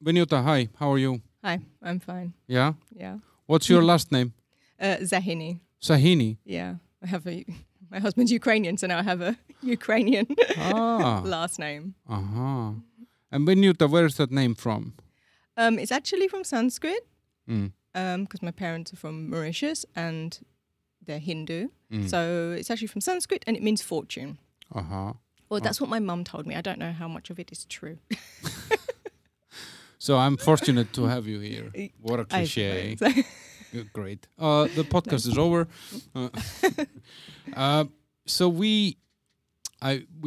Vinuta, hi. How are you? Hi, I'm fine. Yeah? Yeah. What's your last name? Zahini. Sahini? Yeah. My husband's Ukrainian, so now I have a Ukrainian last name. Uh-huh. And Vinuta, where is that name from? It's actually from Sanskrit, Mm. because my parents are from Mauritius and they're Hindu. Mm. So it's actually from Sanskrit and it means fortune. Uh-huh. Well, that's what my mum told me. I don't know how much of it is true. So I'm fortunate to have you here. What a cliche. Great. The podcast is over. So we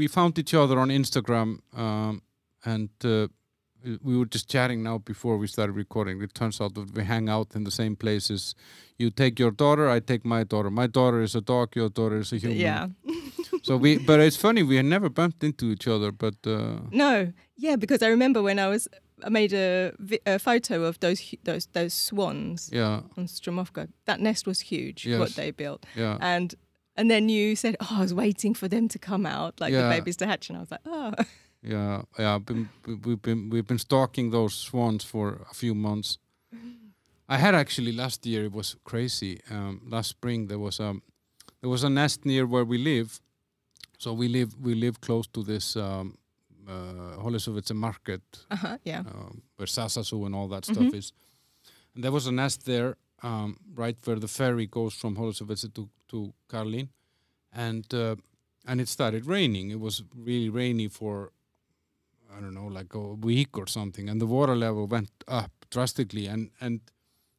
found each other on Instagram, and we were just chatting now before we started recording. It turns out that we hang out in the same places. You take your daughter, I take my daughter. My daughter is a dog, your daughter is a human. Yeah. But it's funny, we had never bumped into each other, but... No, yeah, because I remember when I made a photo of those swans on Stromovka. That nest was huge, what they built. Yeah. And then you said, I was waiting for them to come out, like the babies to hatch. And I was like, oh. Yeah. We've been stalking those swans for a few months. I had actually last year, it was crazy. Last spring there was a nest near where we live. So we live close to this Holisovitsa market, where Sasasu and all that stuff is. And there was a nest there, right where the ferry goes from Holisovitsa to Karlin, and it started raining. It was really rainy for, I don't know, like a week or something, and the water level went up drastically, and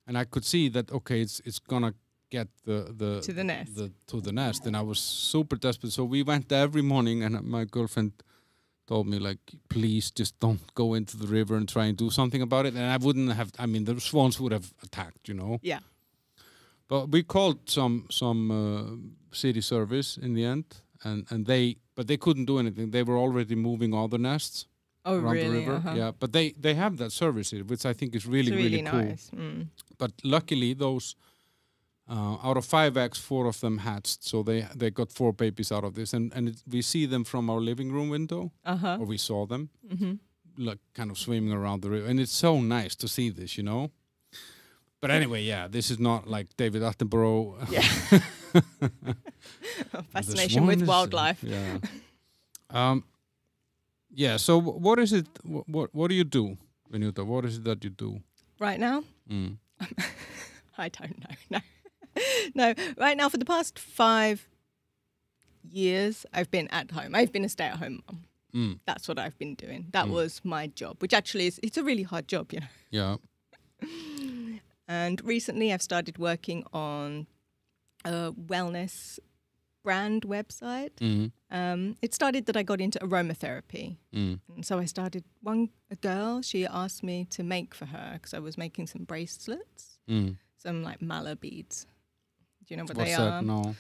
I could see that it's gonna get the to the nest, and I was super desperate. So we went there every morning, and my girlfriend told me, like, please just don't go into the river and try and do something about it. And I wouldn't have. I mean, the swans would have attacked, you know. Yeah. But we called some city service in the end, and they couldn't do anything. They were already moving all the nests around the river. Uh-huh. Yeah, but they have that service here, which I think is really cool. Nice. Mm. But luckily, those out of 5 eggs, 4 of them hatched. So they got 4 babies out of this, and we see them from our living room window, or we saw them, like kind of swimming around the river, and it's so nice to see this, you know. But anyway, this is not like David Attenborough. Yeah. Fascination with wildlife. Yeah. So what is it? What do you do, Vinuta? What is it that you do right now? I don't know. No. Right now, for the past 5 years, I've been at home. I've been a stay-at-home mum. That's what I've been doing. That was my job, which actually it's a really hard job, you know. Yeah. And recently, I've started working on a wellness brand website. It started that I got into aromatherapy. And so I started, a girl, she asked me to make for her, because I was making some bracelets, some like mala beads. Do you know what they are? What's that? No.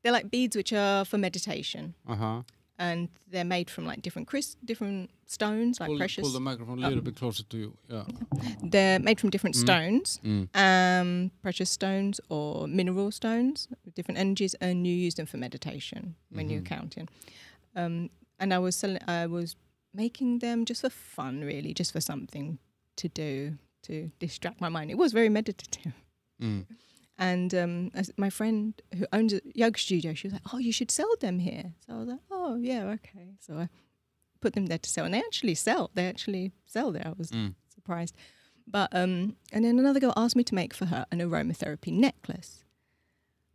They're like beads which are for meditation. Uh-huh. And they're made from like different stones, like precious. Pull the microphone a little bit closer to you. Yeah. They're made from different stones, precious stones or mineral stones with different energies, and you use them for meditation when you're counting. And I was making them just for fun, really, just for something to do to distract my mind. It was very meditative. And as my friend who owns a yoga studio, she was like, oh, you should sell them here. So I was like, oh, yeah, okay. So I put them there to sell. And they actually sell. They actually sell there. I was surprised. But and then another girl asked me to make for her an aromatherapy necklace.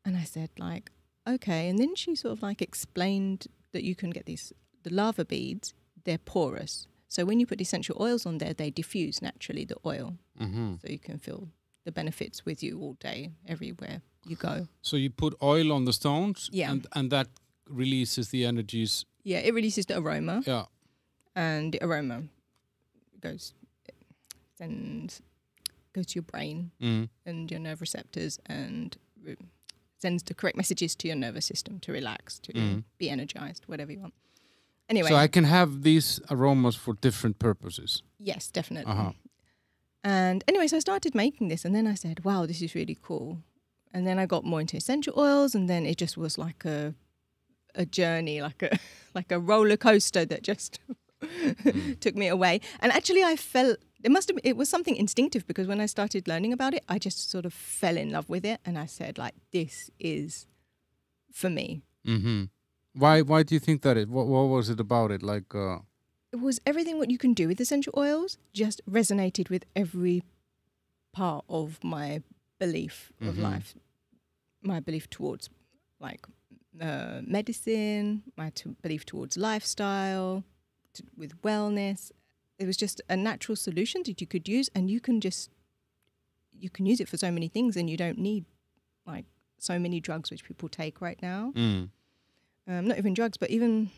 And I said, like, okay. And then she sort of like explained that you can get the lava beads, they're porous. So when you put essential oils on there, they diffuse naturally, the oil. So you can feel the benefits with you all day, everywhere you go. So you put oil on the stones, yeah, and that releases the energies. Yeah, it releases the aroma. Yeah, and the aroma goes to your brain and your nerve receptors, and sends the correct messages to your nervous system to relax, to be energized, whatever you want. Anyway, so I can have these aromas for different purposes. Yes, definitely. And anyway, so I started making this, and then I said, wow, this is really cool. And then I got more into essential oils, and then it just was like a journey, like a roller coaster that just took me away. And actually I felt it was something instinctive, because when I started learning about it, I just sort of fell in love with it, and I said, like, this is for me. Mm-hmm. Why do you think that what was it about it? Like it was everything what you can do with essential oils just resonated with every part of my belief of life, my belief towards like medicine, my belief towards lifestyle, with wellness. It was just a natural solution that you could use, and you can use it for so many things, and you don't need like so many drugs which people take right now. Not even drugs, but even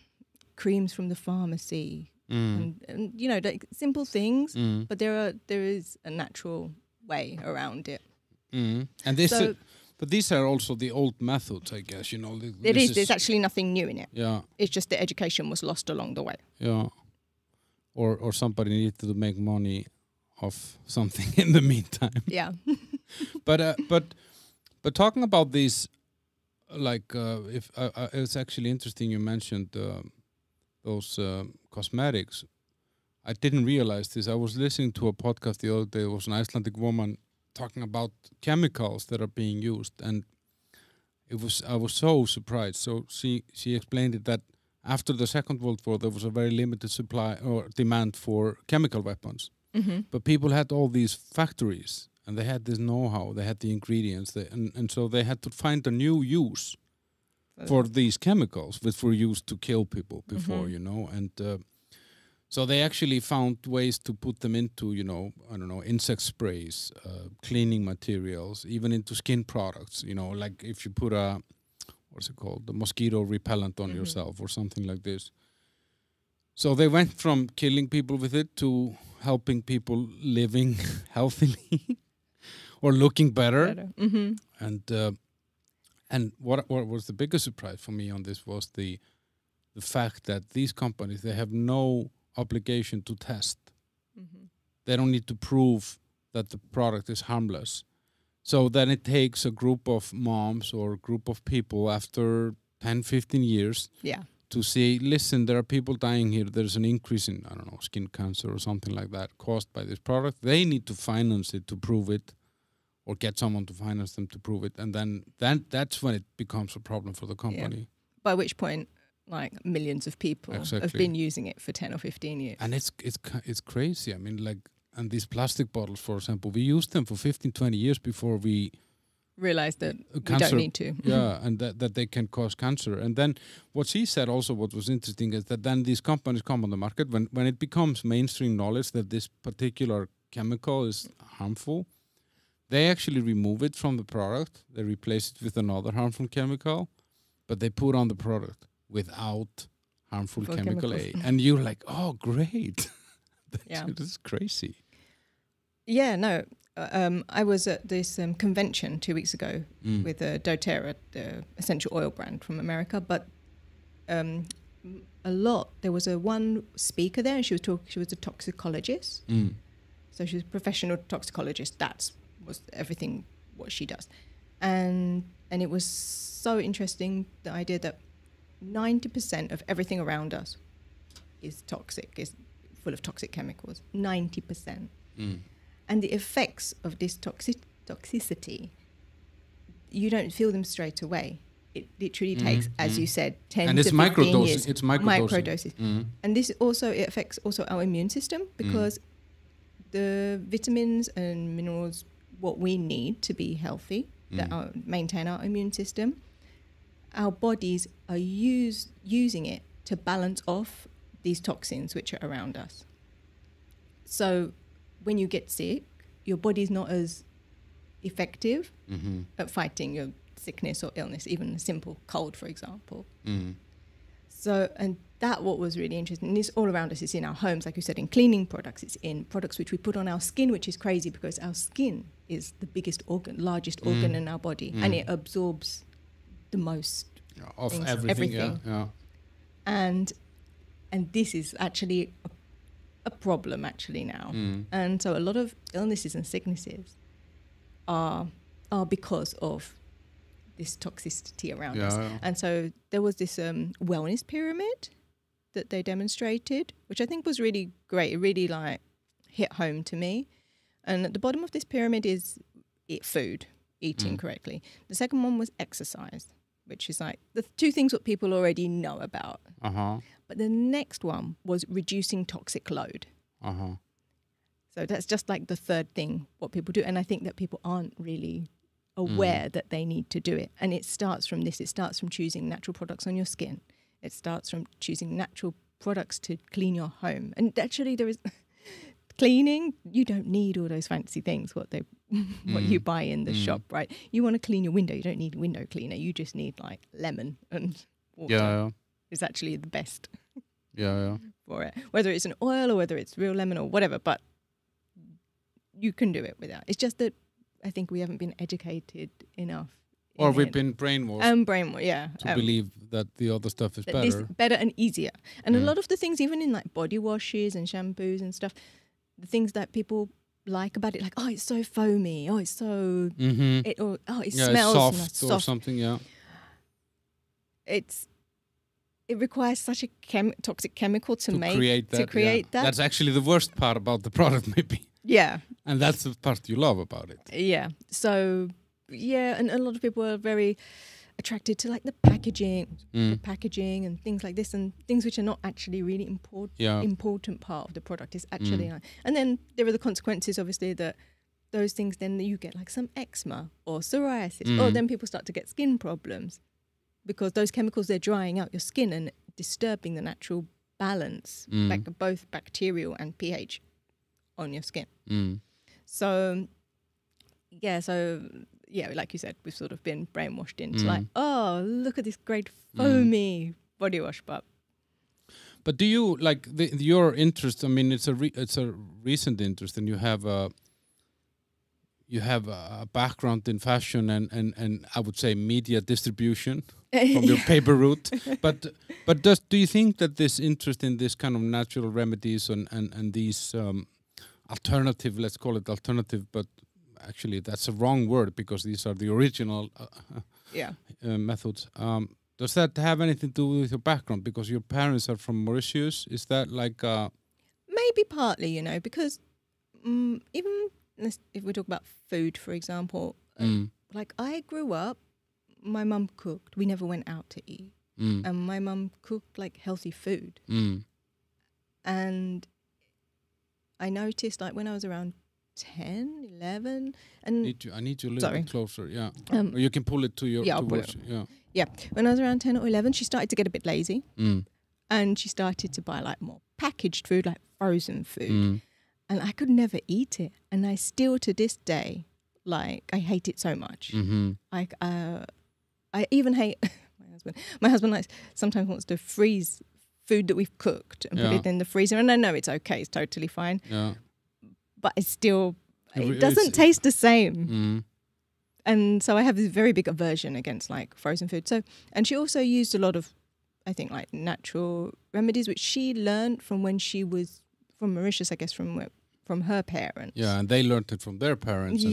creams from the pharmacy, and you know, like simple things. But there is a natural way around it. And this, but these are also the old methods, I guess. You know, there's actually nothing new in it. Yeah, it's just the education was lost along the way. Yeah, or somebody needed to make money off something in the meantime. Yeah, but talking about these. Like if it's actually interesting you mentioned those cosmetics. I didn't realize this. I was listening to a podcast the other day. There was an Icelandic woman talking about chemicals that are being used, and I was so surprised. So she explained it that after the Second World War there was a very limited supply or demand for chemical weapons, but people had all these factories. And they had this know-how, they had the ingredients, and so they had to find a new use for these chemicals, which were used to kill people before, you know. And so they actually found ways to put them into, you know, I don't know, insect sprays, cleaning materials, even into skin products, you know, like if you put what's it called, the mosquito repellent on yourself or something like this. So they went from killing people with it to helping people living healthily. Or looking better. And what was the biggest surprise for me on this was the fact that these companies, they have no obligation to test. They don't need to prove that the product is harmless. So then it takes a group of moms or a group of people after 10, 15 years to say, listen, there are people dying here. There's an increase in, I don't know, skin cancer or something like that caused by this product. They need to finance it to prove it. Or get someone to finance them to prove it, and then that's when it becomes a problem for the company. Yeah. By which point, like millions of people have been using it for 10 or 15 years. And it's crazy. I mean, like, and these plastic bottles, for example, we used them for 15, 20 years before we realized that we don't need to. Yeah, and that they can cause cancer. And then what she said also, what was interesting, is that then these companies come on the market when it becomes mainstream knowledge that this particular chemical is harmful. They actually remove it from the product. They replace it with another harmful chemical, but they put on the product without harmful chemical A. And you're like, oh, great. This is crazy. Yeah, no. I was at this convention 2 weeks ago with doTERRA, the essential oil brand from America, but there was one speaker there, and she was a toxicologist. So she was a professional toxicologist. Was everything what she does, and it was so interesting, the idea that 90% of everything around us is toxic, is full of toxic chemicals. 90%, and the effects of this toxicity, you don't feel them straight away. It literally takes, as you said, 10 to 15 years. It's microdoses. And this also, it affects also our immune system, because the vitamins and minerals what we need to be healthy, maintain our immune system, our bodies are using it to balance off these toxins which are around us. So when you get sick, your body's not as effective at fighting your sickness or illness, even a simple cold, for example. So, and that what was really interesting, and it's all around us. It's in our homes, like you said, in cleaning products. It's in products which we put on our skin, which is crazy because our skin is the biggest organ, largest organ in our body, and it absorbs the most of everything. Yeah. And this is actually a problem actually now. And so a lot of illnesses and sicknesses are because of this toxicity around us. And so there was this wellness pyramid that they demonstrated, which I think was really great. It really like hit home to me. And at the bottom of this pyramid is food, eating correctly. The second one was exercise, which is like the two things that people already know about. But the next one was reducing toxic load. So that's just like the third thing, what people do. And I think that people aren't really aware that they need to do it. And it starts from this. It starts from choosing natural products on your skin. It starts from choosing natural products to clean your home. And actually there is cleaning, you don't need all those fancy things, what you buy in the shop, right? You want to clean your window, you don't need a window cleaner. You just need like lemon and water. Yeah. It's actually the best for it. Whether it's an oil or whether it's real lemon or whatever, but you can do it without. It's just that I think we haven't been educated enough. Or we've been brainwashed. To believe that the other stuff is better. Better and easier. And a lot of the things, even in like body washes and shampoos and stuff, the things that people like about it, like, oh, it's so foamy, oh, it's so, it smells it's soft or something, It requires such a toxic chemical to create that. That's actually the worst part about the product, maybe. Yeah. And that's the part you love about it. Yeah. So, and a lot of people are very attracted to like the packaging and things like this, and things which are not actually really important part of the product is actually. And then there are the consequences, obviously, that those things then you get like some eczema or psoriasis, or then people start to get skin problems because those chemicals, they're drying out your skin and disturbing the natural balance, like both bacterial and pH on your skin. So like you said, we've sort of been brainwashed into like, oh, look at this great foamy body wash, but do you like your interest? I mean, it's a recent interest, and you have a background in fashion and I would say media distribution from your paper route. But do you think that this interest in this kind of natural remedies and these alternative, let's call it alternative, but actually that's a wrong word because these are the original methods. Does that have anything to do with your background? Because your parents are from Mauritius. Is that like maybe partly, because even if we talk about food, for example, like I grew up, my mum cooked. We never went out to eat, and my mum cooked like healthy food, and I noticed like when I was around 10, 11, and I need you a little bit closer, or you can pull it to your when I was around 10 or 11, she started to get a bit lazy, and she started to buy like more packaged food, like frozen food, and I could never eat it, and I still to this day, like, I hate it so much. Like I even hate my husband likes sometimes wants to freeze food that we've cooked and put it in the freezer, and I know it's okay, it's totally fine, but it's still, it doesn't taste the same. And so I have this very big aversion against like frozen food. So, and she also used a lot of, I think, like natural remedies, which she learned from when she was from Mauritius, I guess, from her parents. Yeah, and they learned it from their parents.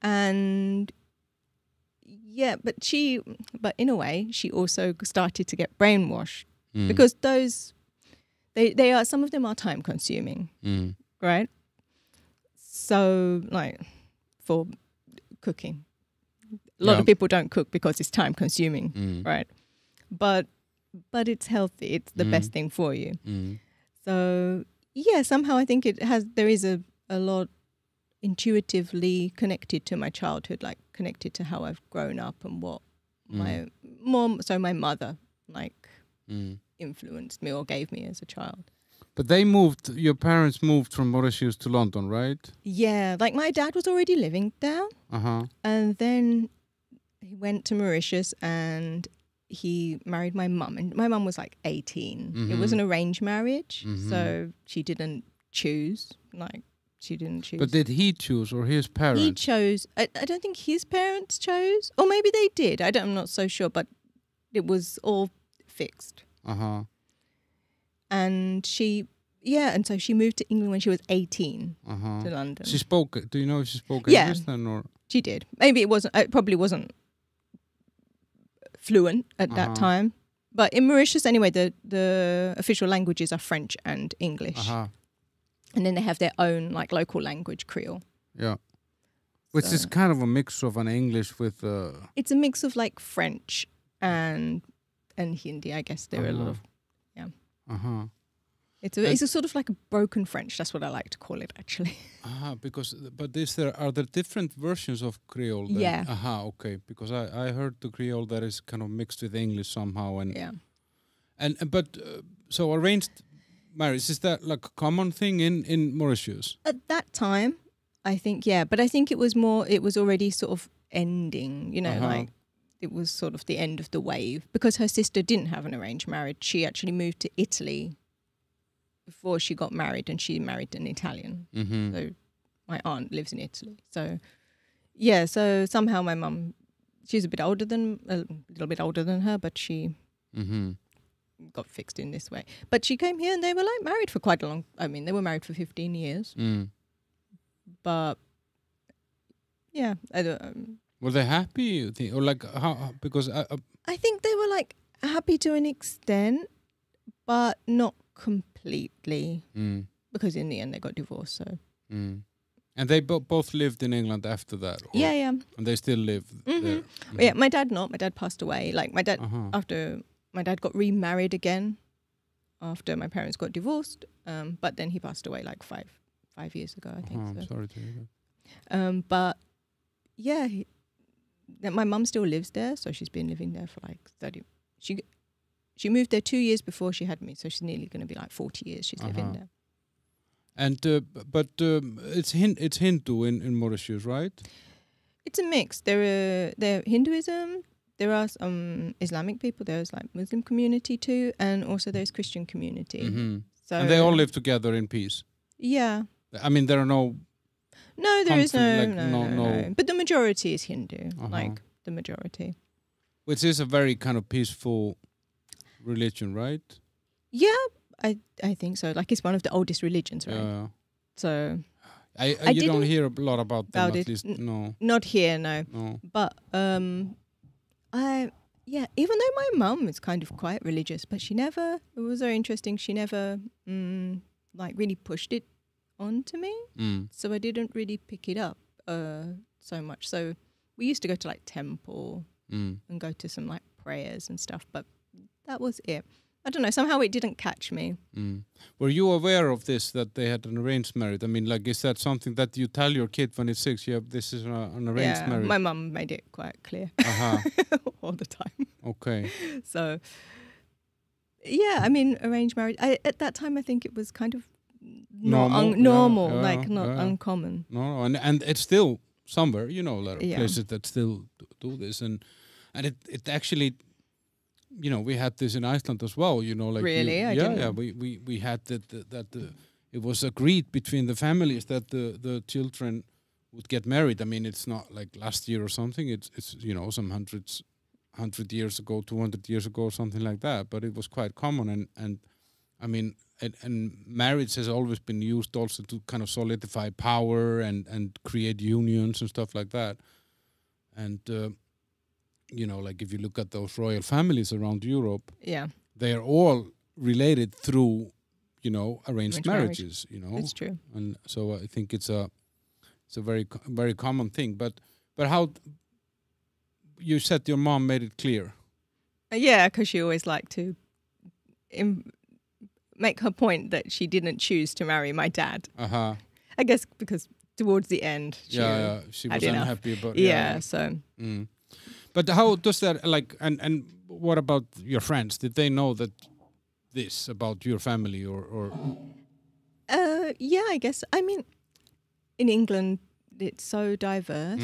And but in a way, she also started to get brainwashed because those, they are, some of them are time consuming, right? So like for cooking, a lot of people don't cook because it's time consuming, right? But it's healthy. It's the best thing for you. So somehow I think there is a lot intuitively connected to my childhood, like connected to how I've grown up and what my mother like influenced me or gave me as a child. But your parents moved from Mauritius to London, right? Yeah, like my dad was already living there, and then he went to Mauritius and he married my mum, and my mum was like 18. It was an arranged marriage, so she didn't choose, But did he choose or his parents? He chose. I don't think his parents chose, or maybe they did. I'm not so sure, but it was all fixed. And and so she moved to England when she was 18 to London. She spoke. Do you know if she spoke English then, or she did? Maybe it wasn't. It probably wasn't fluent at that time. But in Mauritius, anyway, the official languages are French and English. And then they have their own like local language, Creole. Yeah. Which is kind of a mix of an English with... It's a mix of like French and Hindi, I guess. There are a lot of... Yeah. Uh-huh. It's a sort of like a broken French. That's what I like to call it, actually. But are there different versions of Creole then? Yeah. Okay. Because I heard the Creole that is kind of mixed with English somehow. So arranged marriage, is that like a common thing in Mauritius? At that time, I think, yeah. But I think it was already sort of ending, like it was sort of the end of the wave. Because her sister didn't have an arranged marriage. She actually moved to Italy before she got married, and she married an Italian. Mm-hmm. So my aunt lives in Italy. So yeah, so somehow my mum, she's a little bit older than her, but she got fixed in this way. But she came here and they were like married for quite a long, they were married for 15 years. But yeah, I don't, were they happy, you think? Or like how, because I think they were like happy to an extent, but not completely, because in the end they got divorced. So and they both lived in England after that? Yeah. And they still live there? Yeah, my dad passed away. Like my dad, after my dad got remarried again after my parents got divorced, but then he passed away like five years ago, I think. I'm sorry to hear that. But yeah, my mum still lives there, so she's been living there for like 30. She moved there 2 years before she had me, so she's nearly going to be like 40 years she's living there. And but it's Hindu in Mauritius, right? It's a mix. There Hinduism. There are some Islamic people. There's like Muslim community too, and also there's Christian community. So and they all live together in peace. Yeah. I mean, there are no. No, there is no. But the majority is Hindu. Like the majority. Which is a very kind of peaceful religion, right? Yeah, I think so. Like it's one of the oldest religions, right? So you don't hear a lot about them, at least. No. Not here, no. But even though my mum is kind of quite religious, but it was very interesting, she never like really pushed it onto me. So I didn't really pick it up so much. So we used to go to like temple and go to some like prayers and stuff, but that was it. I don't know, somehow it didn't catch me. Were you aware of this, that they had an arranged marriage? I mean, like, is that something that you tell your kid when it's 6? Yeah, this is an arranged marriage. My mum made it quite clear all the time. Okay. So, yeah, I mean, arranged marriage. At that time, I think it was kind of normal, not uncommon. No, and it's still somewhere, a lot of places that still do this, and it actually. We had this in Iceland as well. Like really, we had that it was agreed between the families that the children would get married. I mean, it's not like last year or something. It's some 100 years ago, 200 years ago, something like that. But it was quite common, and I mean, and marriage has always been used also to kind of solidify power and create unions and stuff like that, and. Like if you look at those royal families around Europe, they are all related through, arranged marriages. It's true. And so I think it's a very very common thing. But how you said your mom made it clear? Yeah, because she always liked to make her point that she didn't choose to marry my dad. I guess because towards the end, she was unhappy about. So. But how does that, like, and what about your friends? Did they know that this about your family or? Yeah, I guess. I mean, in England, it's so diverse.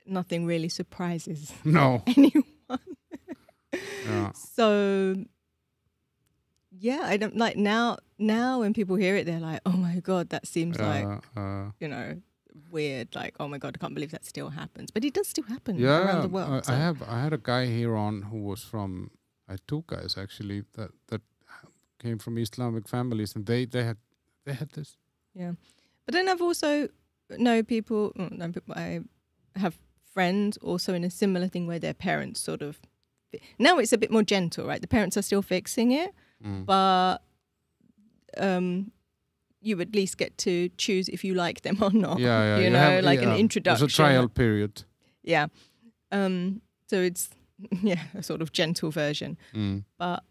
Nothing really surprises anyone. So, yeah, I don't like now when people hear it, they're like, oh my God, that seems like, weird, like, oh my God, I can't believe that still happens, but it does still happen around the world. I had a guy here on who was from, I had 2 guys actually that came from Islamic families, and they had this. Yeah, but then I've also people. I have friends also in a similar thing where their parents sort of. Now it's a bit more gentle, right? The parents are still fixing it, but you at least get to choose if you like them or not. Yeah, you know, an introduction. There's a trial period. Yeah. So it's a sort of gentle version. But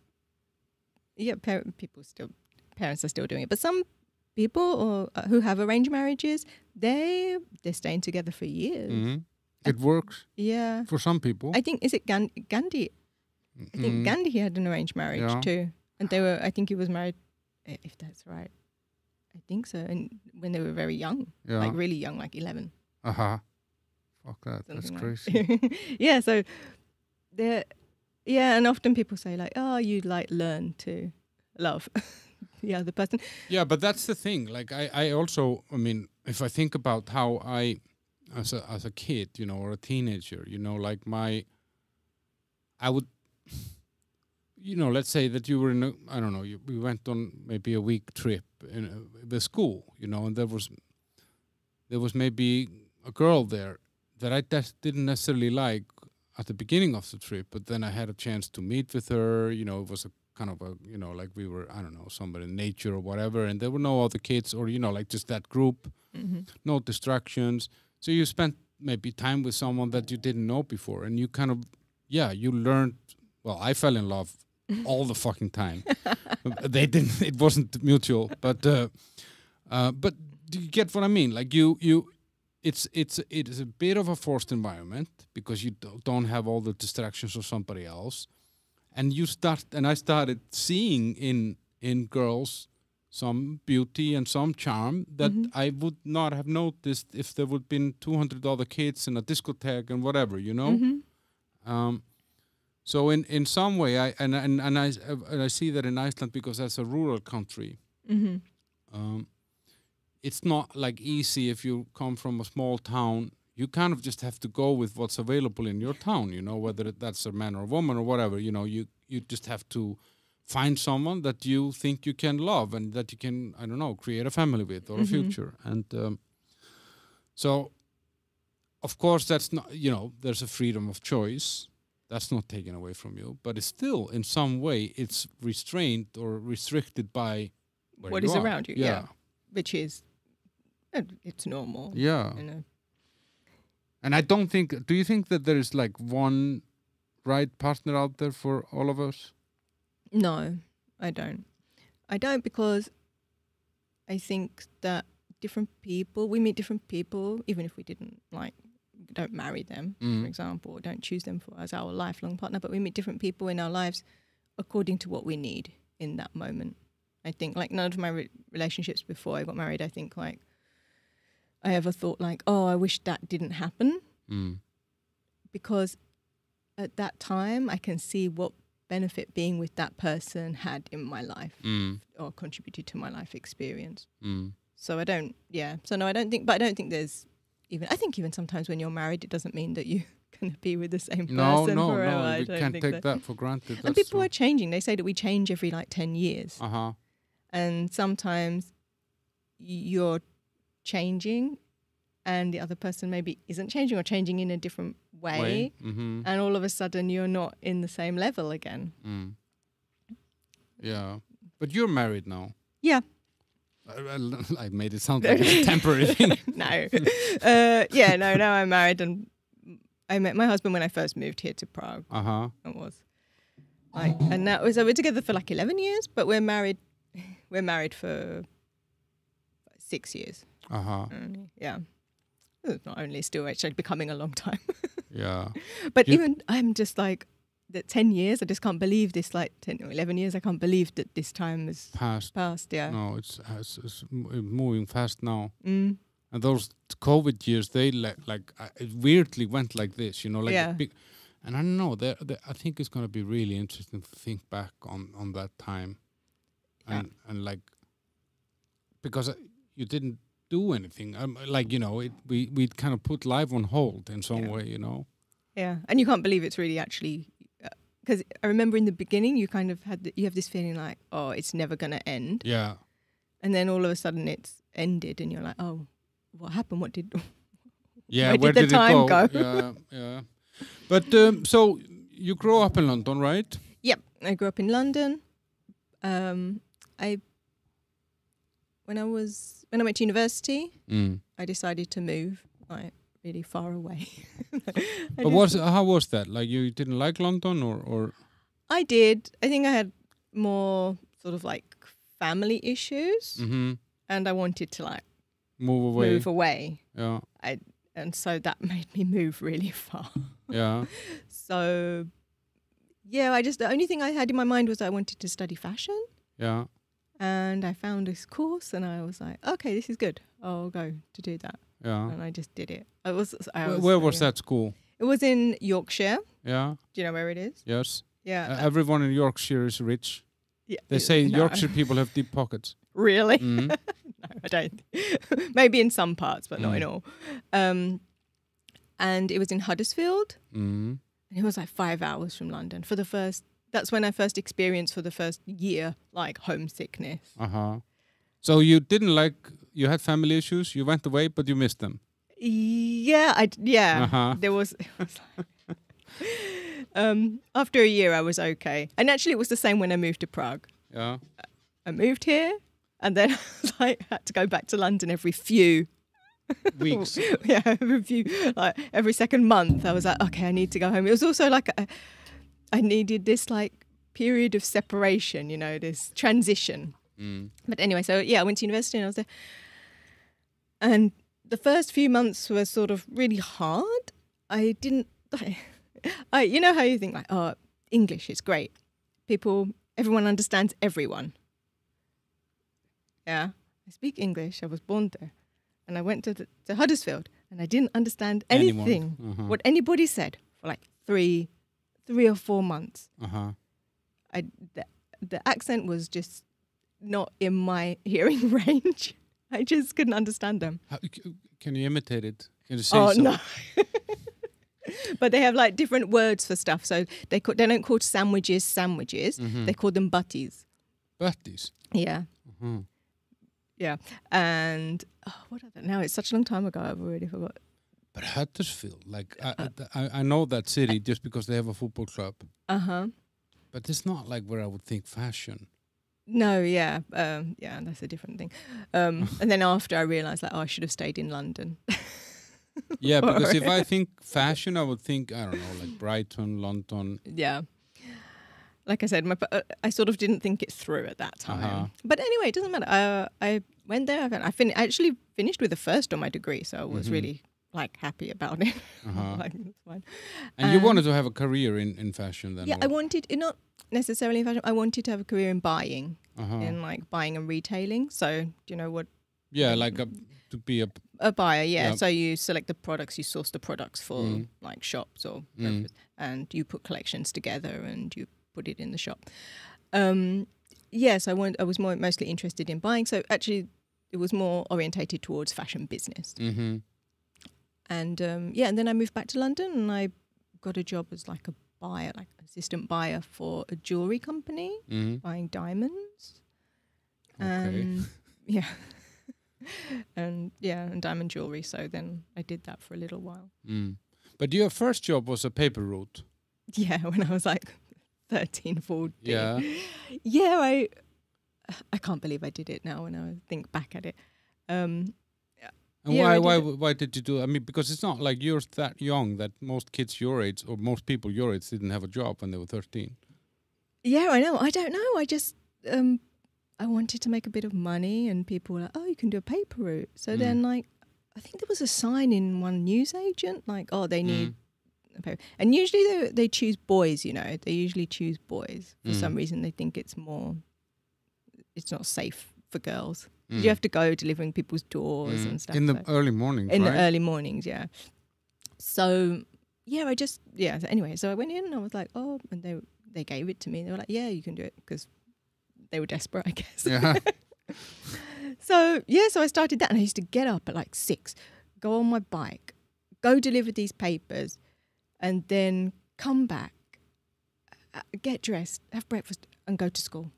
yeah, parents are still doing it. But some people who have arranged marriages, they're staying together for years. It works. Yeah. For some people. I think, is it Gandhi? I think Gandhi had an arranged marriage too. And I think he was married, if that's right. I think so. And when they were very young, like really young, like 11. Fuck that. That's crazy. Yeah. So and often people say like, oh, you like learn to love the other person. Yeah, but that's the thing. Like I also, I mean, if I think about how I, as a kid, you know, or a teenager, you know, like I would, you know, let's say that you were in I don't know, we went on maybe a week trip in the school, you know, and there was maybe a girl there that I didn't necessarily like at the beginning of the trip, but then I had a chance to meet with her, you know, it was a kind of a, you know, like we were, I don't know, somewhere in nature or whatever, and there were no other kids or, you know, like just that group, no distractions. So you spent maybe time with someone that you didn't know before, and you kind of, you learned, well, I fell in love all the fucking time. They didn't, it wasn't mutual, but do you get what I mean? Like it is a bit of a forced environment because you don't have all the distractions of somebody else. And I started seeing in girls some beauty and some charm that I would not have noticed if there would have been 200 other kids in a discotheque and whatever, you know? So in some way, I see that in Iceland because that's a rural country. It's not like easy if you come from a small town. You kind of just have to go with what's available in your town, you know, whether that's a man or a woman or whatever, you know, you just have to find someone that you think you can love and that you can, I don't know, create a family with or a future. And so, of course, that's not, you know, there's a freedom of choice. That's not taken away from you. But it's still, in some way, it's restrained or restricted by what is around you. Yeah. Which is, it's normal. Yeah. You know. And I don't think, do you think that there is like one right partner out there for all of us? No, I don't. I don't because I think that we meet different people, even if we don't marry them, for example, or don't choose them as our lifelong partner, but we meet different people in our lives according to what we need in that moment. I think like none of my relationships before I got married, I think like I ever thought like, oh, I wish that didn't happen. Because at that time I can see what benefit being with that person had in my life or contributed to my life experience. So I don't think there's I think even sometimes when you're married, it doesn't mean that you're going to be with the same person forever. No, we can't take that for granted. And people are changing. They say that we change every like 10 years. And sometimes you're changing and the other person maybe isn't changing or changing in a different way. And all of a sudden you're not in the same level again. Yeah. But you're married now. Yeah. I made it sound like a temporary thing. No. Now I'm married and I met my husband when I first moved here to Prague. It was like, and that was, we're together for like 11 years, but we're married for 6 years. Yeah. It's not only still actually becoming a long time. Yeah. But even I'm just like, that 10 years, I just can't believe this, like 10 or 11 years, I can't believe that this time has passed. Yeah. No, it's moving fast now. And those COVID years, they it weirdly went like this, you know, like and I don't know, I think it's going to be really interesting to think back on that time. And like, because you didn't do anything, like, you know, we kind of put life on hold in some way, you know. Yeah, and you can't believe it's really actually, because I remember in the beginning you kind of you have this feeling like, oh, it's never going to end. Yeah. And then all of a sudden it's ended and you're like, oh, what happened? Where did the time go? Yeah. But so you grew up in London, right? Yep, I grew up in London. when I went to university, I decided to move like really far away. But how was that? Like you didn't like London or? I did. I think I had more sort of like family issues, and I wanted to like move away. Yeah. And so that made me move really far. Yeah. So yeah, the only thing I had in my mind was I wanted to study fashion. Yeah. And I found this course, and I was like, okay, this is good. I'll go to do that. Yeah. And I just did it. Where was that school? It was in Yorkshire. Yeah. Do you know where it is? Yes. Yeah. Everyone in Yorkshire is rich. Yeah. They say Yorkshire people have deep pockets. Really? No, I don't. Maybe in some parts, but not in all. And it was in Huddersfield. And it was like 5 hours from London. That's when I first experienced for the first year, like homesickness. So you didn't you had family issues, you went away, but you missed them. Yeah, There was after a year I was okay. And actually it was the same when I moved to Prague. Yeah. I moved here and then I had to go back to London every few weeks. Yeah, every second month I was like, okay, I need to go home. It was also like I needed this like period of separation, this transition. But anyway, so yeah, I went to university and I was there. And the first few months were sort of really hard. You know how you think like, oh, English is great. Everyone understands everyone. Yeah, I speak English. I was born there. And I went to Huddersfield and I didn't understand anything, what anybody said for like three or 4 months. The accent was just not in my hearing range. I just couldn't understand them. Can you imitate it? Can you say something? No. But they have like different words for stuff. So they don't call sandwiches. They call them butties. Butties? Yeah. Yeah. And what are they? Now it's such a long time ago, I've already forgot. But Huddersfield, like I know that city just because they have a football club. But it's not like where I would think fashion. No, yeah. Yeah, that's a different thing. And then after I realised like, I should have stayed in London. Yeah, because if I think fashion, I would think, I don't know, like Brighton, London. Yeah. Like I said, I sort of didn't think it through at that time. But anyway, it doesn't matter. I went there. I actually finished with the first on my degree, so I was really like happy about it. Like, that's fine. And you wanted to have a career in fashion then? Yeah, I wanted, not necessarily in fashion, I wanted to have a career in buying, in like buying and retailing. So do you know what? Yeah, like to be a buyer, yeah. So you select the products, you source the products for like shops or and you put collections together and you put it in the shop. Yes, I was mostly interested in buying. So actually it was more orientated towards fashion business. And and then I moved back to London and I got a job as like a buyer, like assistant buyer for a jewelry company, buying diamonds. And and diamond jewelry. So then I did that for a little while. But your first job was a paper route. Yeah, when I was like 13, 14. Yeah. Yeah, I can't believe I did it now when I think back at it. And why did you do it? I mean, because it's not like you're that young that most kids your age or most people your age didn't have a job when they were 13. Yeah, I know. I don't know. I just I wanted to make a bit of money and people were like, oh, you can do a paper route. So then like I think there was a sign in one newsagent like, oh, they need a paper. And usually they choose boys, They usually choose boys. For some reason they think it's not safe for girls. You have to go delivering people's doors and stuff. In the early mornings, in the early mornings, yeah. So, yeah, so anyway, so I went in and I was like, oh, and they gave it to me. They were like, yeah, you can do it because they were desperate, I guess. Yeah. So I started that and I used to get up at like 6, go on my bike, go deliver these papers and then come back, get dressed, have breakfast and go to school.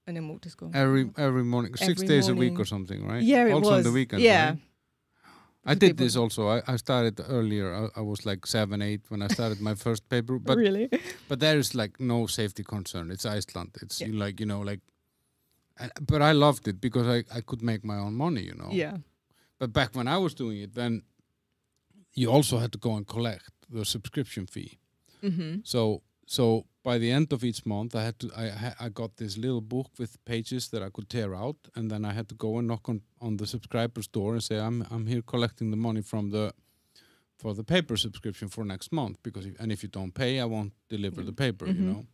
And then walk to school. Every morning, 6 days a week or something, right? Yeah, it was. Also on the weekend, yeah. Right? I did this also. I started earlier. I was like 7, 8 when I started my first paper. But really? But there is like no safety concern. It's Iceland. It's like but I loved it because I could make my own money, you know. Yeah. But back when I was doing it, then you also had to go and collect the subscription fee. So by the end of each month, I got this little book with pages that I could tear out, and then I had to go and knock on the subscriber's door and say, I'm here collecting the money for the paper subscription for next month, because if you don't pay, I won't deliver the paper, you know.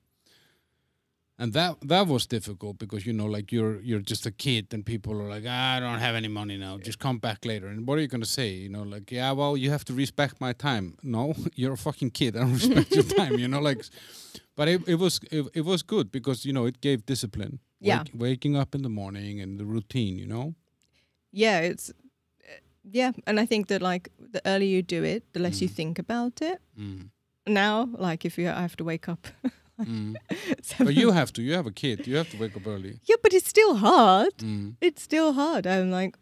And that was difficult because, you know, like you're just a kid and people are like, I don't have any money now, just come back later. And what are you going to say? You know, like, yeah, well, you have to respect my time. No, you're a fucking kid. I don't respect your time, you know, like, but it was good because, you know, it gave discipline. Yeah. Waking up in the morning and the routine, you know? Yeah, it's, yeah. And I think that, like, the earlier you do it, the less you think about it. Now, like, if I have to wake up... But you have a kid, you have to wake up early. Yeah, but it's still hard. It's still hard. I'm like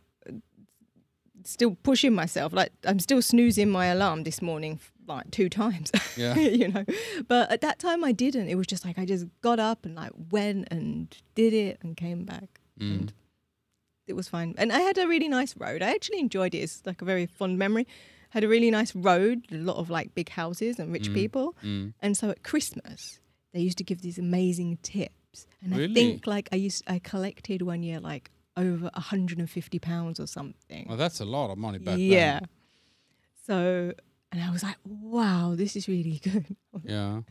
still pushing myself. Like I'm still snoozing my alarm this morning like 2 times. Yeah. You know. But at that time I didn't. It was just like I just got up and like went and did it and came back. And it was fine. And I had a really nice road. I actually enjoyed it. It's like a very fond memory. Had a really nice road, a lot of like big houses and rich people. And so at Christmas they used to give these amazing tips. And really? I think like I collected one year like over £150 or something. Well, that's a lot of money back then. Yeah. So, and I was like, wow, this is really good. Yeah.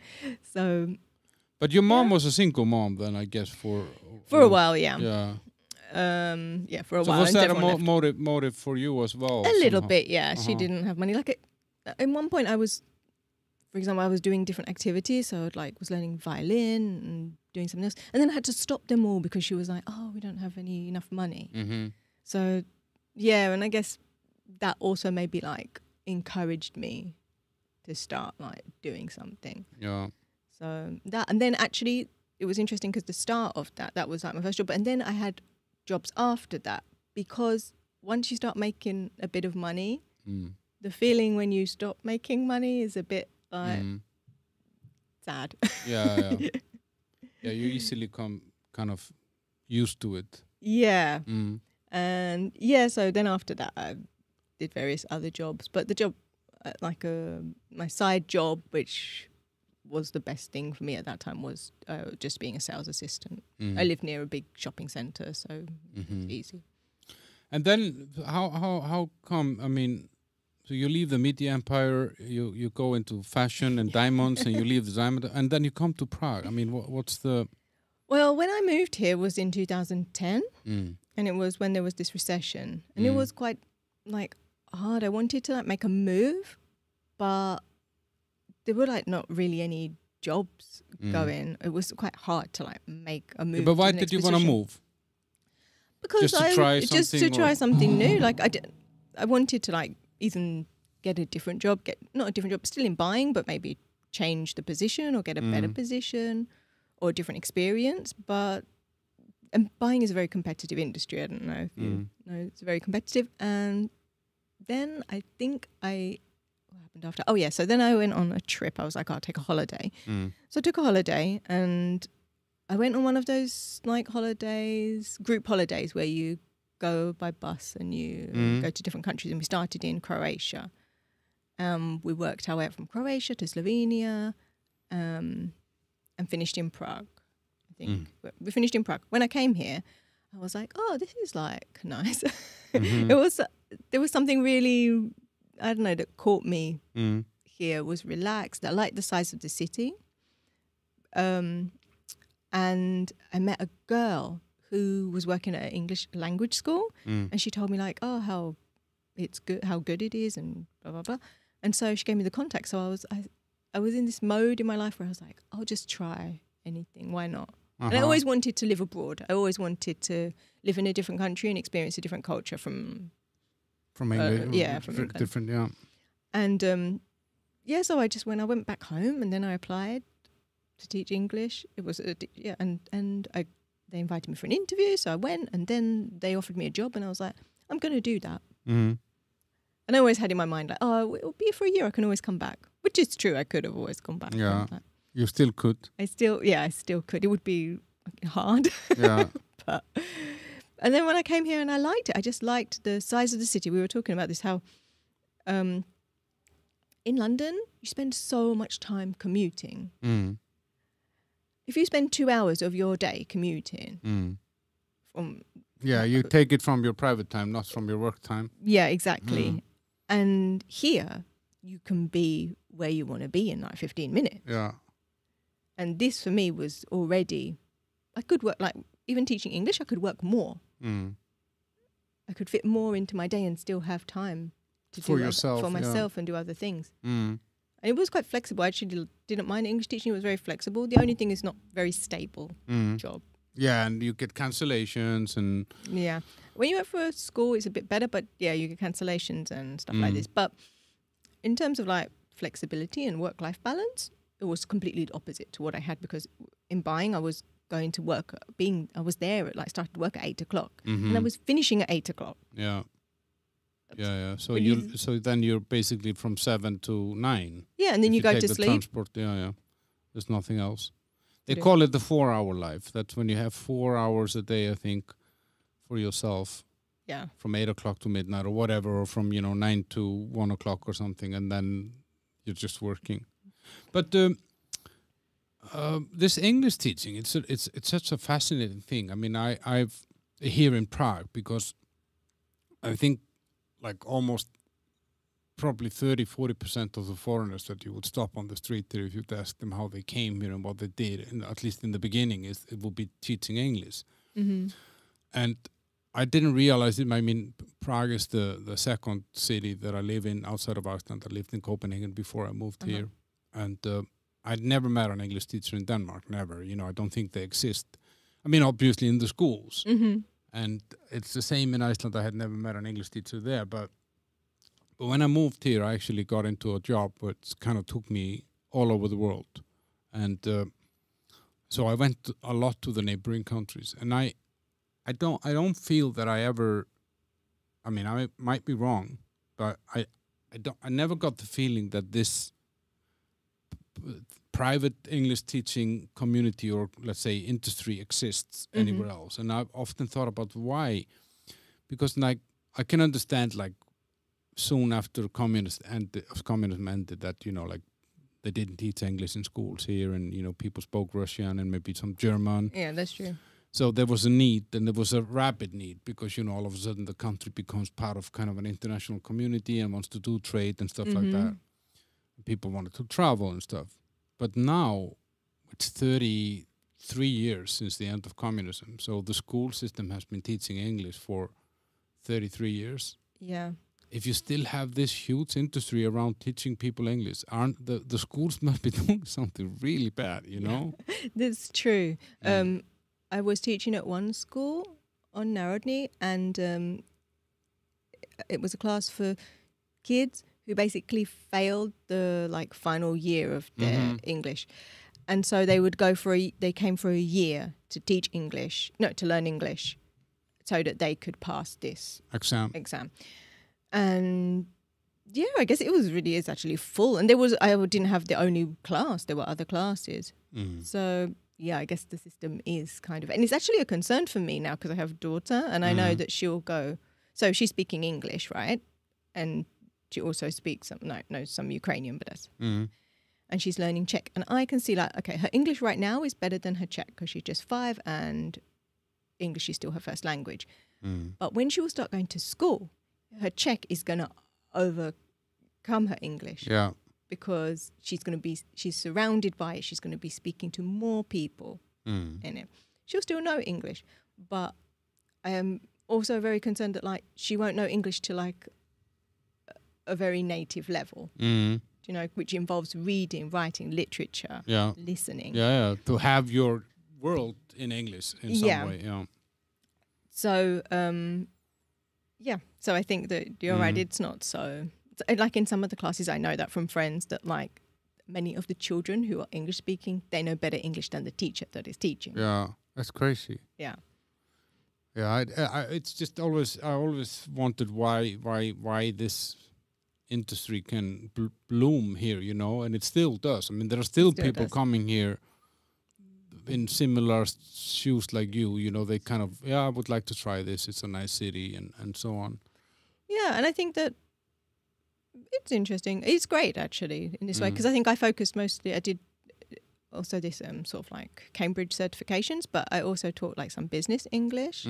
So. But your mom was a single mom then, I guess, for a while, yeah. Yeah. Yeah, for a so while. So was that a motive for you as well? A little bit, yeah. She didn't have money. Like, at one point for example, I was doing different activities. So I was learning violin and doing something else. And then I had to stop them all because she was like, oh, we don't have enough money. So, yeah, and I guess that also maybe like encouraged me to start like doing something. Yeah. So that, and then actually it was interesting because the start of that was like my first job. And then I had jobs after that because once you start making a bit of money, the feeling when you stop making money is a bit sad. Yeah. Yeah, you easily come kind of used to it. Yeah. And yeah, so then after that I did various other jobs. But the job, my side job, which was the best thing for me at that time, was just being a sales assistant. I lived near a big shopping centre, so it's easy. And then how come, I mean, so you leave the media empire, you go into fashion and diamonds, and you leave the diamond, and then you come to Prague. I mean, what's the... Well, when I moved here was in 2010, and it was when there was this recession, and it was quite like hard. I wanted to like make a move, but there were like not really any jobs going. It was quite hard to like make a move. But why did you want to move? Because just to try something new. Like I wanted to like even get a different job, not a different job, still in buying, but maybe change the position or get a better position or a different experience. And buying is a very competitive industry. I don't know if you know, it's very competitive. And then I think what happened after? Oh yeah, so then I went on a trip. I was like, I'll take a holiday. So I took a holiday and I went on one of those like group holidays where you go by bus and you go to different countries, and we started in Croatia. We worked our way up from Croatia to Slovenia and finished in Prague, I think. We finished in Prague. When I came here, I was like, oh, this is like nice. There was something really, I don't know, that caught me here. It was relaxed. I liked the size of the city. And I met a girl who was working at an English language school, and she told me like, oh, how good it is, and blah blah blah. And so she gave me the contact. So I was in this mode in my life where I was like, I'll just try anything. Why not? And I always wanted to live abroad. I always wanted to live in a different country and experience a different culture from England. From England. Different, yeah. And so I went back home, and then I applied to teach English. It was they invited me for an interview, so I went, and then they offered me a job, and I was like, I'm going to do that. And I always had in my mind like, oh, it'll be for a year, I can always come back, which is true. I could have always come back. Yeah, you still could. I still could. It would be hard. Yeah. And then when I came here and I liked it, I just liked the size of the city. We were talking about this, how in London, you spend so much time commuting. If you spend 2 hours of your day commuting you take it from your private time, not from your work time. Yeah, exactly. And here, you can be where you want to be in like 15 minutes. Yeah. And this for me was already, I could work, like even teaching English, I could work more. I could fit more into my day and still have time to for do yourself, for myself and do other things. And it was quite flexible. I actually didn't mind English teaching. It was very flexible. The only thing is not very stable job. Yeah, and you get cancellations and... Yeah. When you work for a school, it's a bit better, but yeah, you get cancellations and stuff like this. But in terms of like flexibility and work-life balance, it was completely the opposite to what I had, because in buying, I was going to work, I was there at started work at 8 o'clock and I was finishing at 8 o'clock. Yeah. So so then you're basically from 7 to 9. Yeah, and then you go to sleep. Transport. Yeah. There's nothing else. They call it the 4-hour life. That's when you have 4 hours a day, I think, for yourself. Yeah. From 8 o'clock to midnight or whatever, or from 9 to 1 o'clock or something, and then you're just working. But this English teaching, it's such a fascinating thing. I mean, I've here in Prague, because I think like almost probably 30-40% of the foreigners that you would stop on the street there, if you'd ask them how they came here and what they did, and at least in the beginning, it would be teaching English. And I didn't realize it. I mean, Prague is the second city that I live in outside of Iceland. I lived in Copenhagen before I moved here. And I'd never met an English teacher in Denmark, never. I don't think they exist. I mean, obviously in the schools. And it's the same in Iceland. I had never met an English teacher there. But when I moved here, I actually got into a job which kind of took me all over the world. And so I went a lot to the neighboring countries. And I don't feel that I ever, I mean, I might be wrong, but I never got the feeling that this private English teaching community, or let's say industry, exists anywhere else. And I've often thought about why, because like I can understand, like soon after communism ended, that like they didn't teach English in schools here, and people spoke Russian and maybe some German. Yeah, that's true. So there was a need, and there was a rapid need, because all of a sudden the country becomes part of kind of an international community and wants to do trade and stuff like that. People wanted to travel and stuff. But now it's 33 years since the end of communism. So the school system has been teaching English for 33 years. Yeah. If you still have this huge industry around teaching people English, aren't the schools must be doing something really bad, That's true. I was teaching at one school on Narodny, and it was a class for kids who basically failed the final year of their English, and so they would they came for a year to teach English, to learn English, so that they could pass this exam. And yeah, I guess it is actually full, and I didn't have the only class; there were other classes. So yeah, I guess the system is kind of, and it's actually a concern for me now, because I have a daughter, and I know that she'll go. So she's speaking English, right? And she also speaks some Ukrainian, but that's, and she's learning Czech. And I can see okay, her English right now is better than her Czech, because she's just 5 and English is still her first language. But when she will start going to school, her Czech is going to overcome her English. Yeah. Because she's surrounded by it. She's going to be speaking to more people in it. She'll still know English, but I am also very concerned that she won't know English to a very native level. Which involves reading, writing, literature, listening. Yeah, to have your world in English in some way. Yeah. So, so I think that you're right. It's not so. Like in some of the classes, I know that from friends that many of the children who are English speaking, they know better English than the teacher that is teaching. Yeah, that's crazy. Yeah. Yeah, it's just I always wondered why this industry can bloom here, and it still does. I mean, there are still people coming here in similar shoes like you know, they kind of, I would like to try this. It's a nice city and so on. Yeah, and I think that it's interesting. It's great actually in this way because I think I focused mostly. I did also this sort of like Cambridge certifications, but I also taught like some business English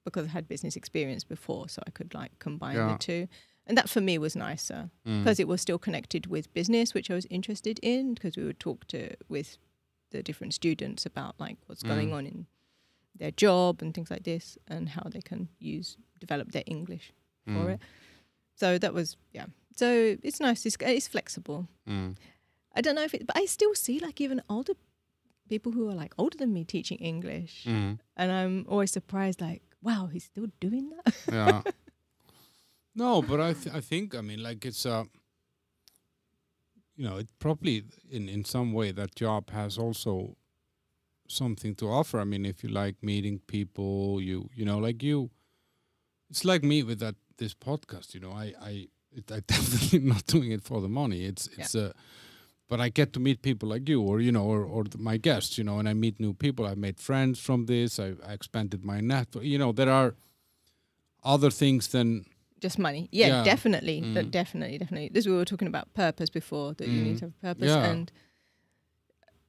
because I had business experience before, so I could like combine the two. And that for me was nicer because it was still connected with business, which I was interested in because we would talk with the different students about like what's going on in their job and things like this and how they can develop their English for it. So that was, So it's nice. It's flexible. I don't know but I still see like even older people who are like older than me teaching English. And I'm always surprised like, wow, he's still doing that. Yeah. No, but I think, I mean, like it's it probably in some way that job has also something to offer. I mean, if you like meeting people, it's like me with this podcast, I definitely not doing it for the money. But I get to meet people like you or my guests, and I meet new people. I made friends from this. I expanded my network. There are other things than just money. Yeah. Definitely. Definitely. This we were talking about purpose before, that you need to have purpose. Yeah. And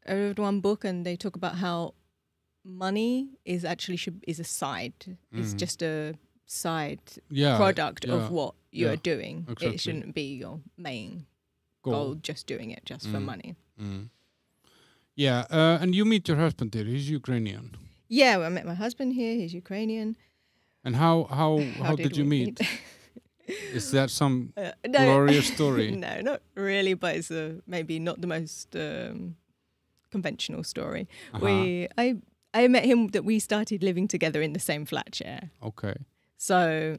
I read one book and they talk about how money is actually is a side. It's just a side product of what you are doing. Exactly. It shouldn't be your main goal, just doing it just for money. Yeah, and you meet your husband here. He's Ukrainian. Yeah, well, I met my husband here. He's Ukrainian. And how did you meet? Is that some glorious story? No, not really, but it's maybe not the most conventional story. I met him that we started living together in the same flat share. Okay. So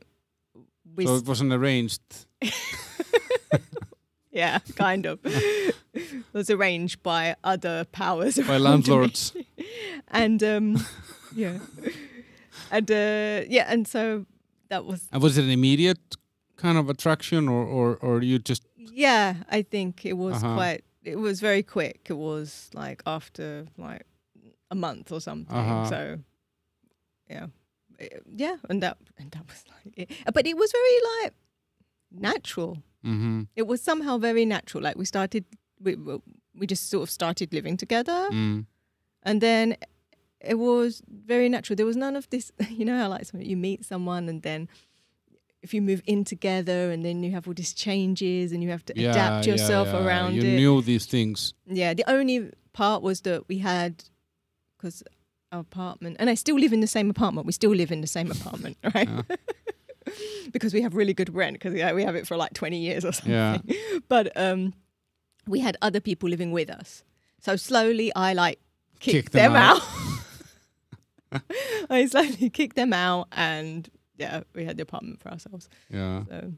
it wasn't arranged. Yeah, kind of. It was arranged by other powers. By landlords. And and so that was. And was it an immediate kind of attraction, or you just? Yeah, I think it was quite. It was very quick. It was like after like a month or something. So, and that was like it. But it was very like natural. It was somehow very natural. Like we just sort of started living together, and then it was very natural. There was none of this, how like you meet someone and then if you move in together and then you have all these changes and you have to adapt yourself around it. You knew these things. Yeah, the only part was that we had, because our apartment, and I still live in the same apartment. We still live in the same apartment, right? Yeah. Because we have really good rent, because we have it for like 20 years or something. Yeah. But we had other people living with us. So slowly I like kicked them out. I slowly kicked them out, and we had the apartment for ourselves. Yeah. So.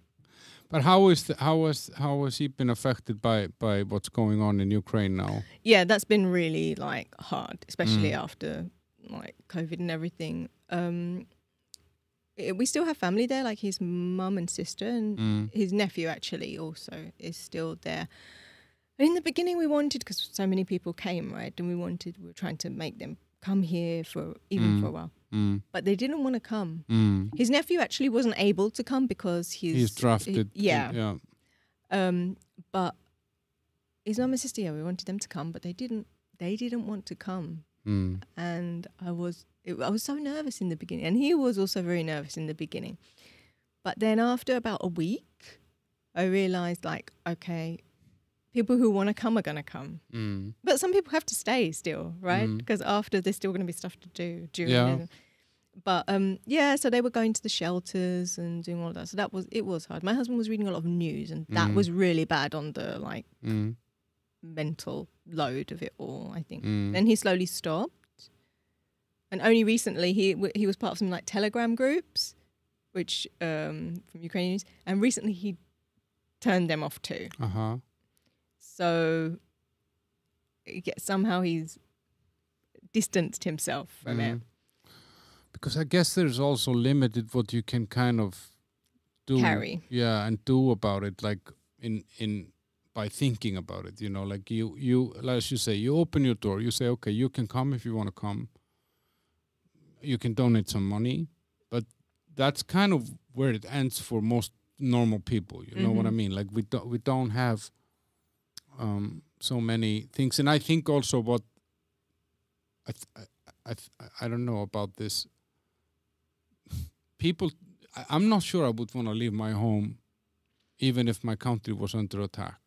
But how has he been affected by what's going on in Ukraine now? Yeah, that's been really like hard, especially after like COVID and everything. We still have family there, like his mum and sister, and his nephew actually also is still there. And in the beginning we wanted, because so many people came, right, and we were trying to make them come here for a while. But they didn't want to come. His nephew actually wasn't able to come because he's drafted. But his mum and sister, we wanted them to come, but they didn't want to come. And I was so nervous in the beginning, and he was also very nervous in the beginning. But then after about a week, I realized, like, okay, people who want to come are going to come. But some people have to stay still, right? Because after there's still going to be stuff to do during. But so they were going to the shelters and doing all of that. So it was hard. My husband was reading a lot of news, and that was really bad on the like mental load of it all, I think. Then he slowly stopped. And only recently he was part of some like Telegram groups, which from Ukrainians, and recently he turned them off too. So somehow he's distanced himself from it. Because I guess there's also limited what you can kind of do. Carry. Yeah, and do about it. Like in by thinking about it. You know, like you, as you say, you open your door. You say, okay, you can come if you want to come. You can donate some money, but that's kind of where it ends for most normal people. You know what I mean? Like we don't have so many things, and I think also what I don't know about this. People, I'm not sure I would want to leave my home, even if my country was under attack.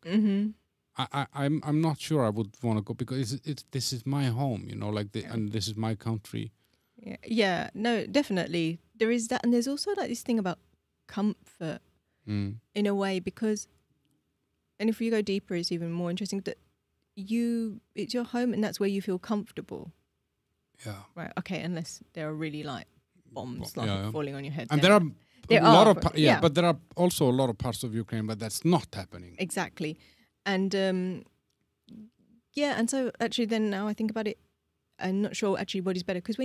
I'm not sure I would want to go because this is my home, you know, like and this is my country. Yeah, no, definitely there is that, and there's also like this thing about comfort in a way, because, and if you go deeper, it's even more interesting that it's your home and that's where you feel comfortable. Yeah. Right. Okay. Unless there are really like bombs falling on your head. And there are a lot of but there are also a lot of parts of Ukraine, but that's not happening. Exactly, and and so actually, then now I think about it, I'm not sure actually what is better, because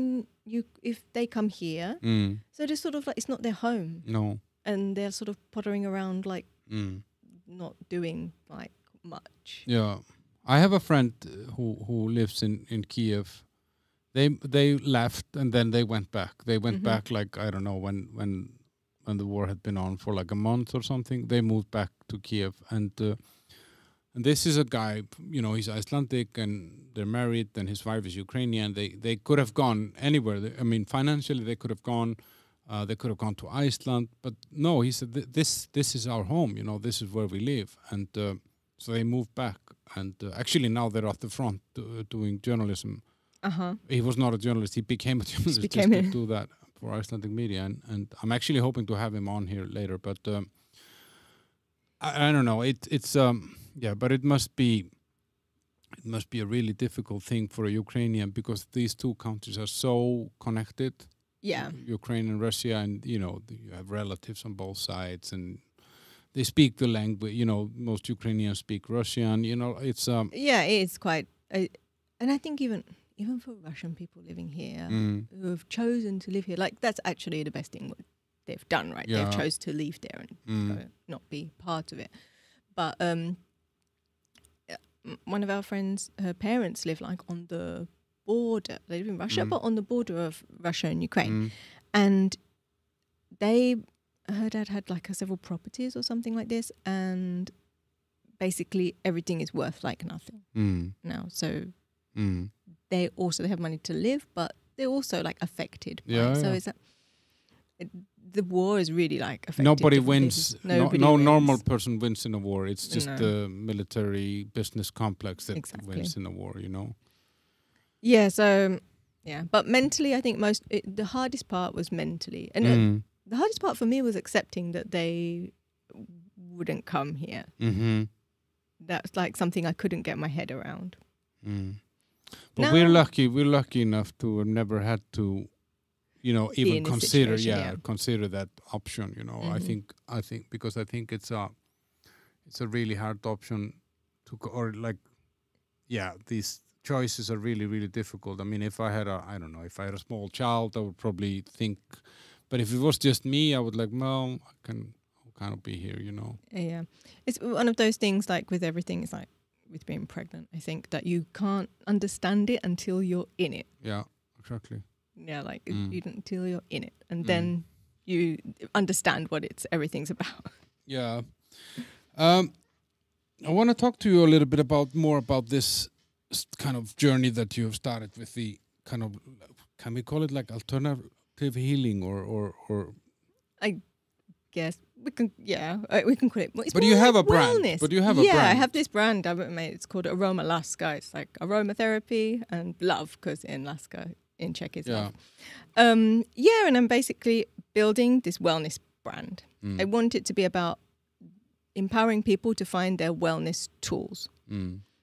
if they come here, so they're sort of like, it's not their home. No. And they're sort of pottering around like not doing like much. Yeah, I have a friend who lives in Kiev. They left and then they went back. They went back like, I don't know, when the war had been on for like a month or something. They moved back to Kiev, and this is a guy, you know, he's Icelandic and they're married, and his wife is Ukrainian. They could have gone anywhere. I mean, financially they could have gone. They could have gone to Iceland, but no, he said, this is our home, you know, this is where we live. And so they moved back, and actually now they're at the front doing journalism. He was not a journalist, he became a journalist just to do that for Icelandic media, and I'm actually hoping to have him on here later, but I don't know, it's but it must be a really difficult thing for a Ukrainian, because these two countries are so connected. Yeah, Ukraine and Russia, and you know, you have relatives on both sides, and they speak the language. You know, most Ukrainians speak Russian. You know, it's it is quite, and I think even for Russian people living here who have chosen to live here, like that's actually the best thing what they've done, right? Yeah. They've chose to leave there and not be part of it. But one of our friends, her parents live like on the border. They live in Russia, but on the border of Russia and Ukraine. And her dad had like several properties or something like this, and basically everything is worth like nothing now. So they have money to live, but they're also like affected. So it's the war is really like affected. Nobody wins. No normal person wins in a war. It's just the military business complex that wins in a war, you know. Yeah, so, but mentally, I think the hardest part was mentally. And the hardest part for me was accepting that they wouldn't come here. That's like something I couldn't get my head around. But we're lucky enough to have never had to, you know, even consider that option, you know. I think because I think it's a really hard option these choices are really, really difficult. I mean, if I had a small child, I would probably think, but if it was just me, I would like, well, I can kind of be here, you know. Yeah. It's one of those things, like with everything, it's like with being pregnant, I think that you can't understand it until you're in it. Yeah, exactly. Yeah, like until you're in it, and then you understand what everything's about. Yeah. I want to talk to you a little bit more about this kind of journey that you have started with the kind of, can we call it like alternative healing or I guess we can call it. But you have a brand. Wellness. But you have a brand. Yeah, I have this brand I've made. It's called Aroma Laska. It's like aromatherapy and love, because in Laska, in Czech is love. And I'm basically building this wellness brand. I want it to be about empowering people to find their wellness tools.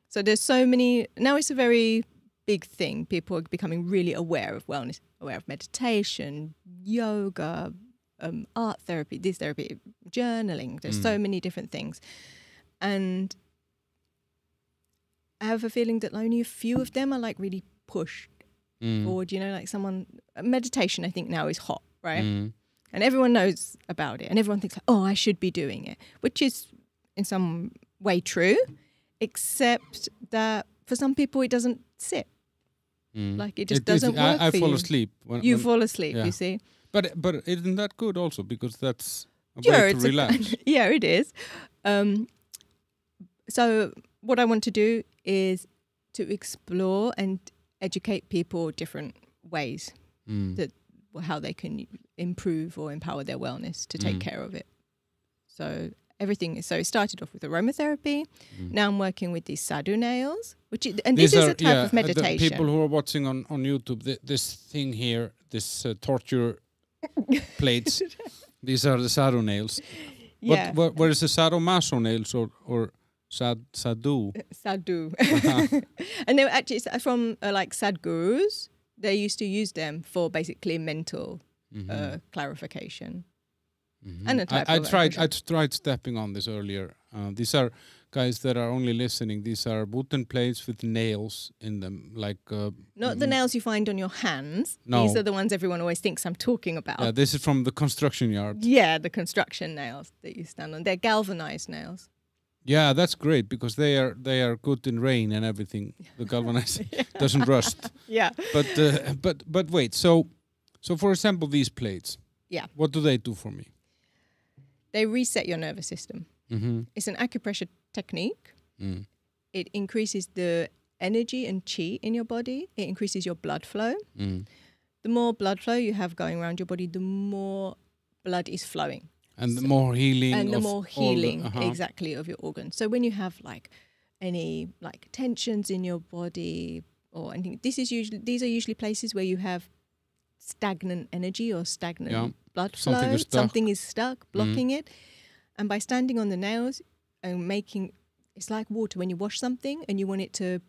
So there's so many, now it's a very big thing. People are becoming really aware of wellness, aware of meditation, yoga, art therapy, this therapy, journaling. There's so many different things. And I have a feeling that only a few of them are like really pushed forward, you know, like meditation I think now is hot, right? And everyone knows about it, and everyone thinks like, oh, I should be doing it, which is in some way true, except that for some people it doesn't sit. Like it just doesn't work I for fall you. asleep. You fall asleep, yeah. you see. But isn't that good also? Because that's a Sure, way to relax. Yeah, it is. So what I want to do is to explore and educate people different ways that how they can improve or empower their wellness to take care of it. So everything is, so it started off with aromatherapy. Now I'm working with these Sadhu Nails, this is a type of meditation. The people who are watching on YouTube, this thing here, this torture plates, these are the Sadhu Nails. Yeah. What is the Sadomaso nails or Sadhu? Sadhu. And they were actually from like Sadhgurus. They used to use them for basically mental clarification. And a type I tried stepping on this earlier. These are, guys that are only listening, these are wooden plates with nails in them, like not the nails you find on your hands. No. These are the ones everyone always thinks I'm talking about. Yeah, this is from the construction yard. Yeah, the construction nails that you stand on. They're galvanized nails. Yeah, that's great because they are good in rain and everything. The galvanized doesn't rust. Yeah. But wait, so for example, these plates. Yeah. What do they do for me? They reset your nervous system. It's an acupressure technique. It increases the energy and chi in your body. It increases your blood flow. The more blood flow you have going around your body, the more blood is flowing. And the more healing. And the more healing, exactly, of your organs. So when you have like any like tensions in your body or anything, these are usually places where you have stagnant energy or stagnant blood flow. Something is stuck, blocking it. And by standing on the nails and it's like water when you wash something and you want it to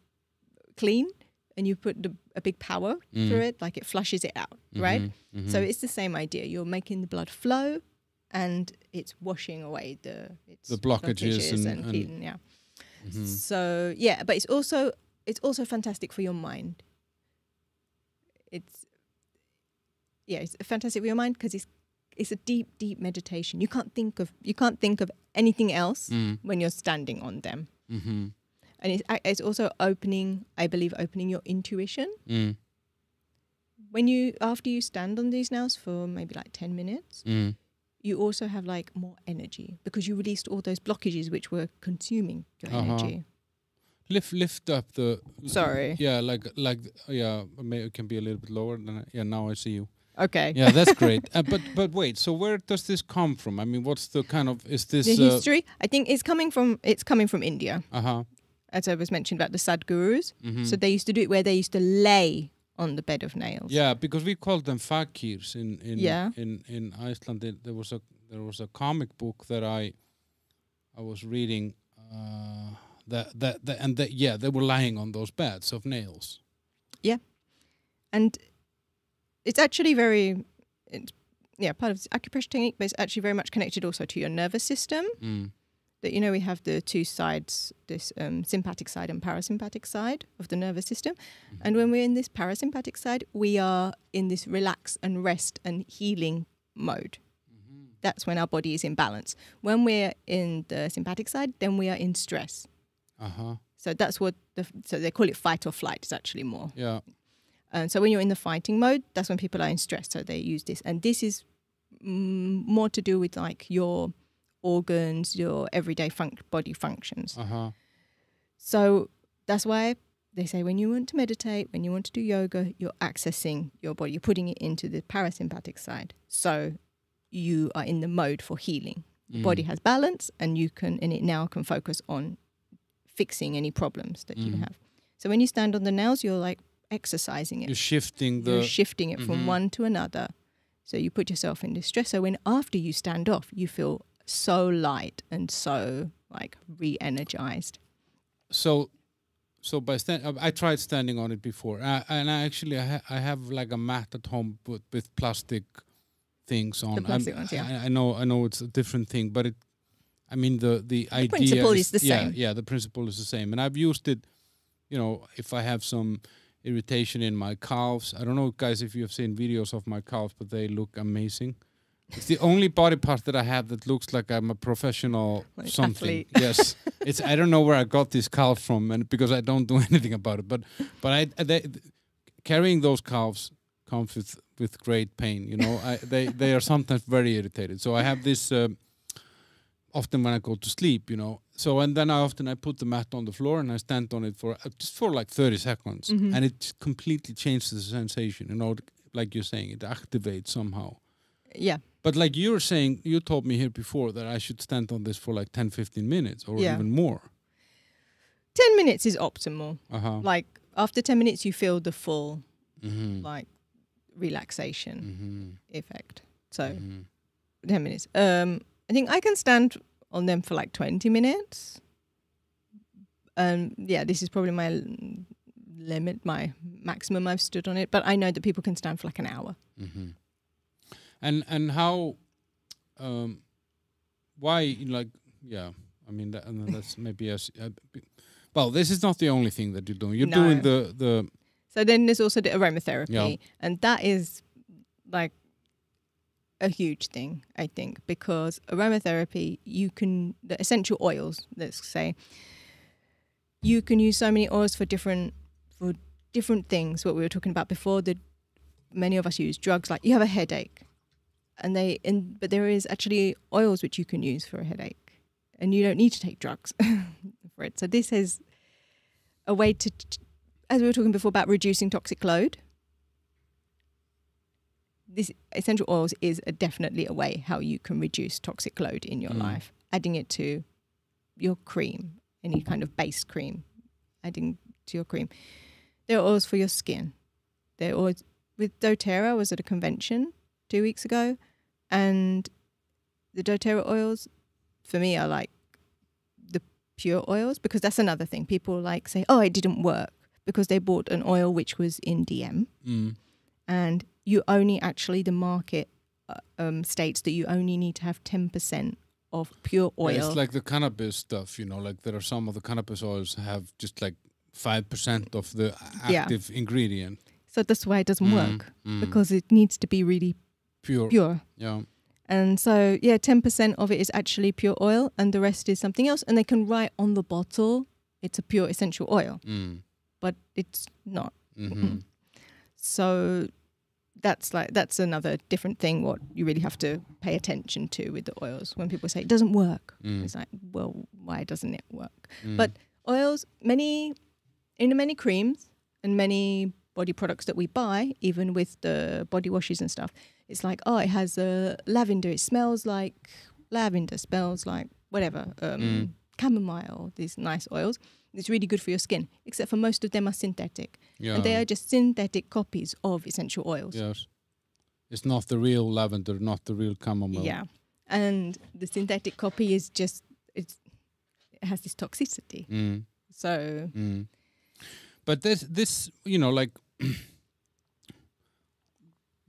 clean and you put a big power through it, like it flushes it out, right? So it's the same idea. You're making the blood flow and it's washing away the blockages and healing, yeah. So yeah, but it's also fantastic for your mind. It's fantastic for your mind because it's a deep meditation. You can't think of anything else when you're standing on them. And it's also opening your intuition. After you stand on these nails for maybe like 10 minutes, you also have like more energy because you released all those blockages which were consuming your energy. Lift up the. Sorry. Yeah, it can be a little bit lower than. Now I see you. Okay. Yeah, that's great. But wait, so where does this come from? I mean, what's the kind of the history? I think it's coming from India. Uh-huh. As I was mentioned about the Sadhgurus. So they used to do it where they used to lay on the bed of nails. Yeah, because we called them fakirs in Iceland. There was a comic book that I was reading they were lying on those beds of nails. Yeah. And it's actually part of the acupressure technique, but it's actually very much connected also to your nervous system. That we have the two sides, this sympathetic side and parasympathetic side of the nervous system. And when we're in this parasympathetic side, we are in this relax and rest and healing mode. That's when our body is in balance. When we're in the sympathetic side, then we are in stress. So that's what so they call it fight or flight. It's actually more. Yeah. So when you're in the fighting mode, that's when people are in stress. So they use this, and this is more to do with like your organs, your everyday body functions. So that's why they say when you want to meditate, when you want to do yoga, you're accessing your body, you're putting it into the parasympathetic side. So you are in the mode for healing. The body has balance, and it now can focus on fixing any problems that you have. So when you stand on the nails, you're like exercising it. You're shifting it from one to another. So you put yourself in distress. So after you stand off, you feel so light and so like re-energized. So by I tried standing on it before, and I have like a mat at home with plastic things on. The plastic ones, yeah. I know it's a different thing, but the idea principle is the same. Yeah, the principle is the same, and I've used it. If I have some irritation in my calves, I don't know, guys, if you have seen videos of my calves, but they look amazing. It's the only body part that I have that looks like I'm a professional like something. athlete. Yes, it's I don't know where I got these calves from, and because I don't do anything about it. But carrying those calves comes with great pain. You know, they are sometimes very irritated. So I have this often when I go to sleep. You know, so and then I put the mat on the floor and I stand on it for just for like 30 seconds, and it completely changes the sensation. You know, like you're saying, it activates somehow. Yeah. But like you were saying, you told me here before that I should stand on this for like 10, 15 minutes or even more. 10 minutes is optimal. Uh-huh. Like after 10 minutes, you feel the full like relaxation effect. So 10 minutes. I think I can stand on them for like 20 minutes. Yeah, this is probably my limit, my maximum I've stood on it. But I know that people can stand for like an hour. And how, why, like, yeah, I mean, that's maybe well, this is not the only thing that you're doing. You're doing the. So then there's also the aromatherapy, and that is like a huge thing, I think, because aromatherapy, the essential oils, let's say, you can use so many oils for different things. What we were talking about before, that many of us use drugs, like you have a headache. But there is actually oils which you can use for a headache, and you don't need to take drugs for it. So this is a way to, as we were talking before about reducing toxic load. This essential oils is definitely a way how you can reduce toxic load in your life. Adding it to your cream, any kind of base cream, adding to your cream. There are oils for your skin. There are oils with doTERRA. I was at a convention 2 weeks ago, and the doTERRA oils for me are like the pure oils, because that's another thing. People like say, oh, it didn't work because they bought an oil which was in DM, and you only actually, the market states that you only need to have 10% of pure oil. Yeah, it's like the cannabis stuff, you know, like there are some of the cannabis oils have just like 5% of the active ingredient. So that's why it doesn't work, because it needs to be really pure. Yeah. And so, 10% of it is actually pure oil and the rest is something else. And they can write on the bottle, it's a pure essential oil, but it's not. So that's another different thing what you really have to pay attention to with the oils. When people say it doesn't work, it's like, well, why doesn't it work? But oils, in many creams and many body products that we buy, even with the body washes and stuff, it's like, oh, it has lavender, it smells like lavender, smells like whatever, chamomile, these nice oils. It's really good for your skin, except for most of them are synthetic. And they are just synthetic copies of essential oils. Yes. It's not the real lavender, not the real chamomile. Yeah. And the synthetic copy is just, it has this toxicity. So... But this, you know, like,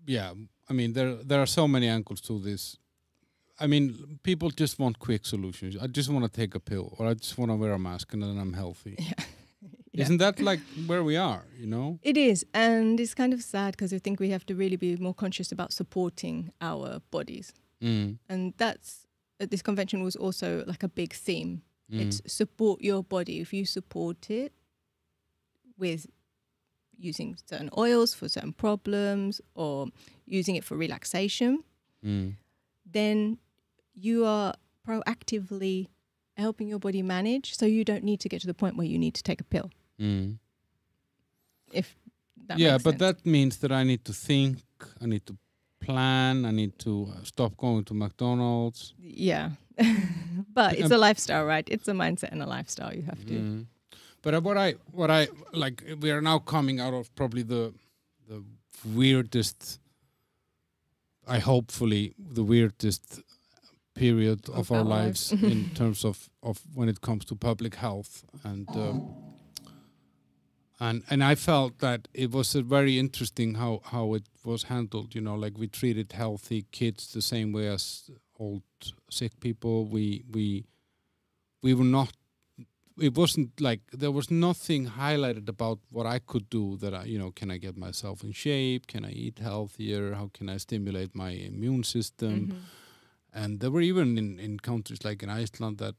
yeah, I mean, there are so many angles to this. I mean, people just want quick solutions. I just want to take a pill, or I just want to wear a mask, and then I'm healthy. Yeah. Isn't that like where we are, you know? It is, and it's kind of sad because I think we have to really be more conscious about supporting our bodies. And that's, this convention was also like a big theme. It's support your body. If you support it with using certain oils for certain problems or using it for relaxation, then you are proactively helping your body manage, so you don't need to get to the point where you need to take a pill. If that makes but sense. that means that I need to think, I need to plan, I need to stop going to McDonald's. Yeah. But it's a lifestyle, right? It's a mindset and a lifestyle you have to. But what I like, we are now coming out of probably the weirdest, hopefully the weirdest period of our lives in terms of when it comes to public health, and I felt that it was a very interesting how it was handled. You know, like we treated healthy kids the same way as old sick people. We were not it wasn't like there was nothing highlighted about what I could do that can I get myself in shape? Can I eat healthier? How can I stimulate my immune system? And there were even in countries like in Iceland that,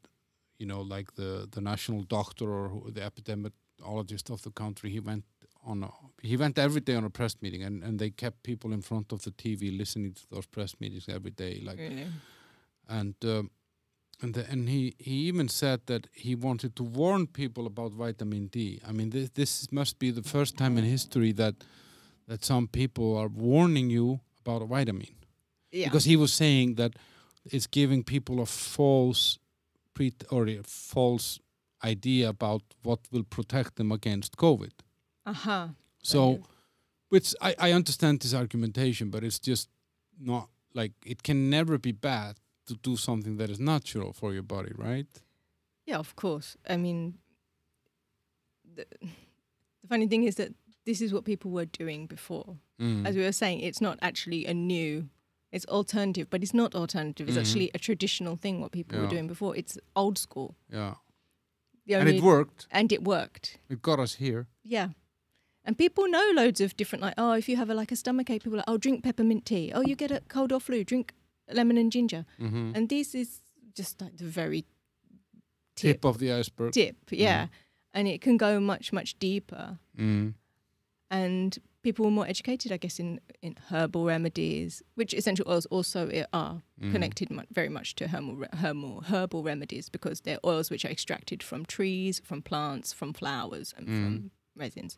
like the national doctor or the epidemiologist of the country, he went every day on a press meeting and they kept people in front of the TV listening to those press meetings every day. Like, really? And he even said that he wanted to warn people about vitamin D. I mean, this must be the first time in history that some people are warning you about a vitamin. Yeah. Because he was saying that it's giving people a false idea about what will protect them against COVID. So, which I understand this argumentation, but it's just not like it can never be bad to do something that is natural for your body, right? Yeah, of course. I mean, the funny thing is that this is what people were doing before. As we were saying, it's not actually it's alternative, but it's not alternative. It's actually a traditional thing, what people were doing before. It's old school. Yeah. And it worked. And it worked. It got us here. Yeah. And people know loads of different, like, if you have a stomach ache, people are like, drink peppermint tea. You get a cold or flu, drink lemon and ginger. And this is just like the very tip of the iceberg. Yeah. And it can go much, much deeper. And people were more educated, I guess, in herbal remedies, which essential oils also are connected very much to herbal remedies, because they're oils which are extracted from trees, from plants, from flowers, and from resins.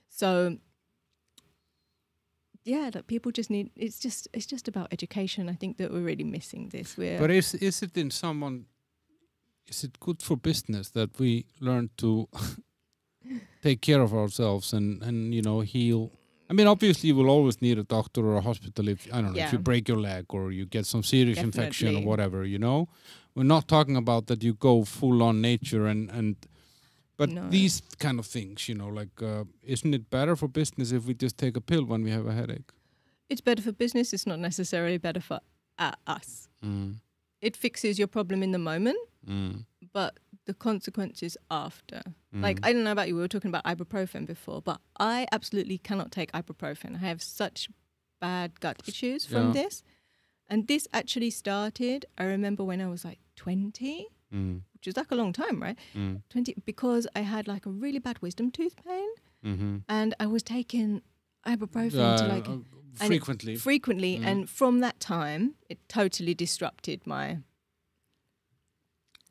So yeah, that people just need. It's just about education. I think that we're really missing this. But is it in someone? Is it good for business that we learn to take care of ourselves and heal? I mean, obviously, you will always need a doctor or a hospital if if you break your leg or you get some serious infection or whatever. We're not talking about that you go full on nature but these kind of things, isn't it better for business if we just take a pill when we have a headache? It's better for business. It's not necessarily better for us. It fixes your problem in the moment, but the consequences after. Like, I don't know about you, we were talking about ibuprofen before, but I absolutely cannot take ibuprofen. I have such bad gut issues from this. And this actually started, I remember when I was like 20, which is like a long time, right? 20, because I had like a really bad wisdom tooth pain, and I was taking ibuprofen to like frequently, and from that time it totally disrupted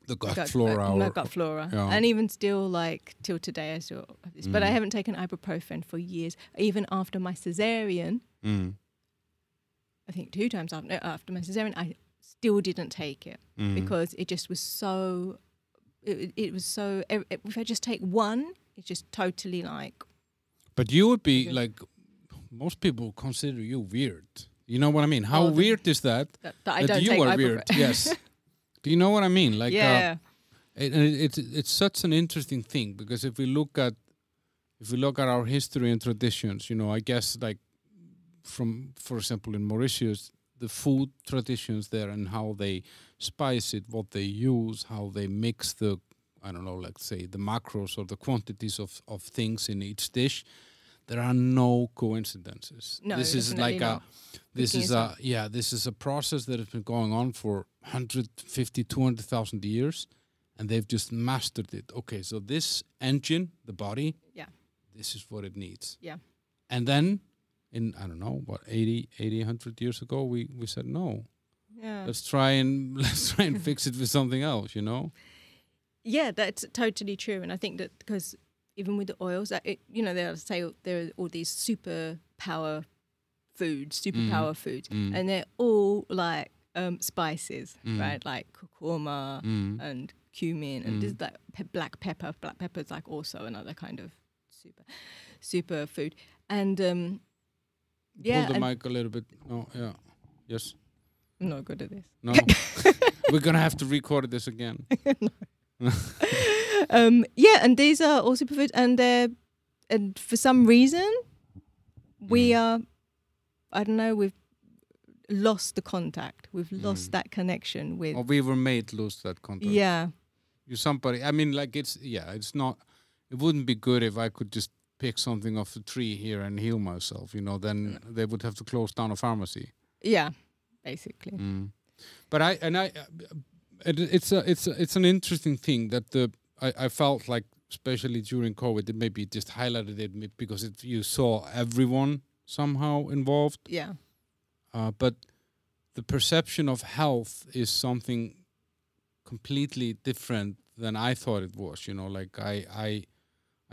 the gut flora. My gut flora. Yeah. And even still, like, till today I still have this. But I haven't taken ibuprofen for years. Even after my cesarean, I think 2 times after my cesarean, I still didn't take it because it just was so, it was so, if I just take one, it's just totally like. But you would be like, most people consider you weird. You know what I mean? How weird is that? That I don't you take are weird. Yes. Do you know what I mean? Like, it's such an interesting thing, because if we look at our history and traditions, I guess, like, for example, in Mauritius, the food traditions there and how they spice it, what they use, how they mix the, I don't know, let's say the macros or the quantities of things in each dish, there are no coincidences. No, this is like this is a process that has been going on for 150, 200,000 years, and they've just mastered it. Okay, so this engine, the body, this is what it needs. Yeah. And then in, I don't know, what, 80, 100 years ago, we said no. Yeah. Let's try and fix it with something else, Yeah, that's totally true. And I think that because even with the oils, they'll say there are all these superpower foods, and they're all like spices, right? Like curcuma and cumin, and there's like black pepper. Black pepper is like also another kind of super food. And pull the mic a little bit. Oh, yeah. Yes. I'm not good at this. No. We're gonna have to record this again. And these are all superfoods, and for some reason we are, I don't know, we've lost the contact. We've lost that connection with. Or we were made lose that contact. Yeah, you're somebody. I mean, like it's not. It wouldn't be good if I could just pick something off the tree here and heal myself. You know, then they would have to close down a pharmacy. Yeah, basically. But it's an interesting thing that I felt like, especially during COVID, it maybe just highlighted it because you saw everyone somehow involved. Yeah. But the perception of health is something completely different than I thought it was. You know, like I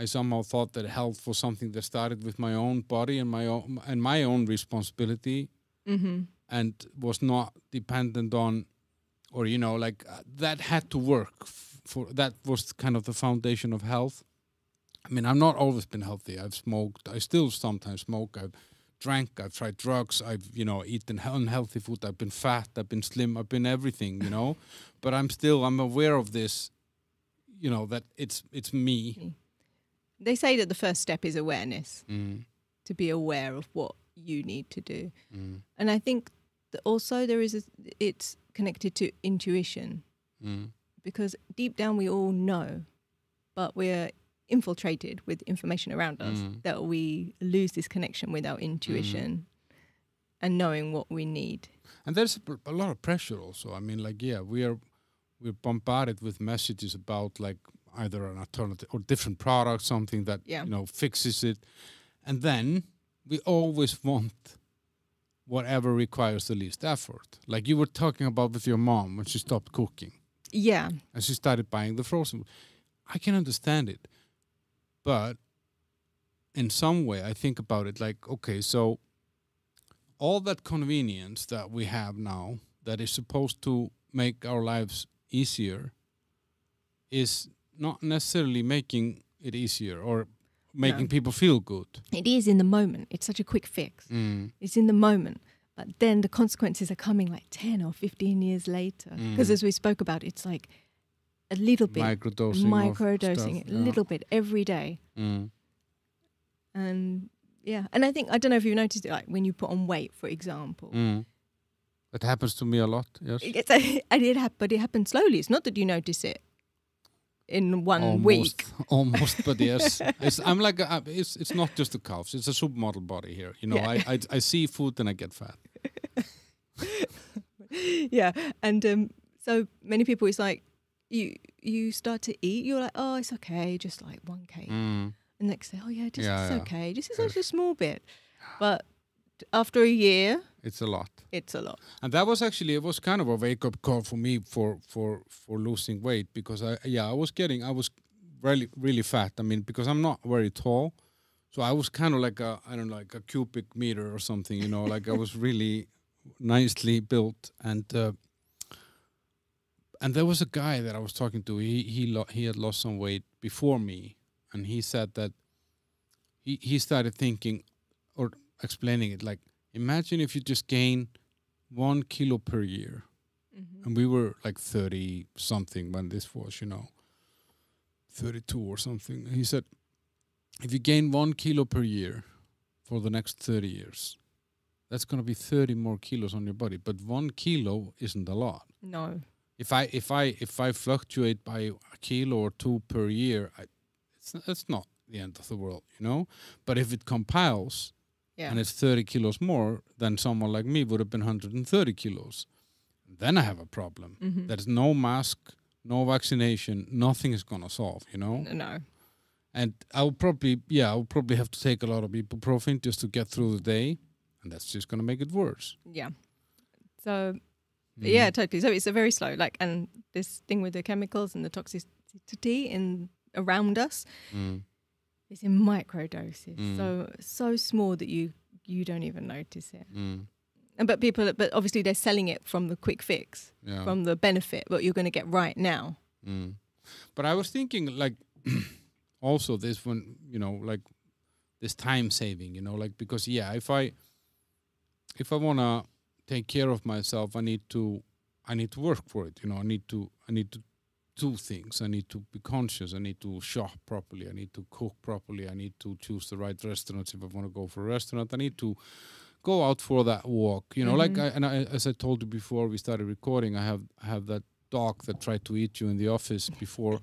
somehow thought that health was something that started with my own body and my own responsibility, and was not dependent on, or you know, like that had to work for that was kind of the foundation of health. I mean, I've not always been healthy. I've smoked. I still sometimes smoke. I've drank. I've tried drugs. I've eaten unhealthy food. I've been fat. I've been slim. I've been everything. You know, but I'm aware of this. You know that it's me. They say that the first step is awareness, to be aware of what you need to do. And I think that also it's connected to intuition, because deep down we all know, but we're infiltrated with information around us that we lose this connection with our intuition and knowing what we need. And there's a lot of pressure also. I mean, like, yeah, we're bombarded with messages about like either an alternative or different product, something that you know fixes it, and then we always want whatever requires the least effort. Like you were talking about with your mom when she stopped cooking. Yeah. And she started buying the frozen. I can understand it. But in some way I think about it like, okay, so all that convenience that we have now that is supposed to make our lives easier is not necessarily making it easier or making people feel good. It is in the moment. It's such a quick fix. It's in the moment. But then the consequences are coming like 10 or 15 years later. Because as we spoke about, it's like a little bit. Microdosing a little bit every day. And yeah. And I think, I don't know if you've noticed it, like when you put on weight, for example. That happens to me a lot, yes. But it happens slowly. It's not that you notice it in one week. Almost, but yes. I'm like, it's not just the calves. It's a supermodel body here. You know, yeah. I see food and I get fat. Yeah, and so many people, it's like, you start to eat, you're like, oh, it's okay, just like 1 cake. And next day, oh yeah, it's okay. This is such a small bit. But after a year, it's a lot. It's a lot. And that was actually, it was kind of a wake-up call for me for losing weight, because I was really, really fat. I mean, because I'm not very tall. So I was kind of like like a cubic meter or something, you know, like I was really nicely built. And there was a guy that I was talking to, he had lost some weight before me. And he said that he started thinking or explaining it like, imagine if you just gain 1 kilo per year. And we were like 30 something when this was, you know, 32 or something. And he said, if you gain 1 kilo per year for the next 30 years, that's going to be 30 more kilos on your body. But 1 kilo isn't a lot. No. If I fluctuate by a kilo or 2 per year, it's not the end of the world, you know. But if it compiles, and it's 30 kilos more, then someone like me would have been 130 kilos. Then I have a problem. There's no mask, no vaccination, nothing is going to solve, you know? No. And I'll probably have to take a lot of ibuprofen just to get through the day, and that's just going to make it worse. Yeah. So, yeah, totally. So it's a very slow, like, and this thing with the chemicals and the toxicity around us, it's in microdoses, so small that you don't even notice it. But obviously they're selling it from the quick fix, from the benefit, what you're going to get right now. But I was thinking, like, also this one, you know, like this time saving, you know, like, because if I want to take care of myself, I need to work for it, you know. I need to do things. I need to be conscious. I need to shop properly. I need to cook properly. I need to choose the right restaurants if I want to go for a restaurant. I need to go out for that walk. You know, like as I told you before we started recording, I have that dog that tried to eat you in the office before.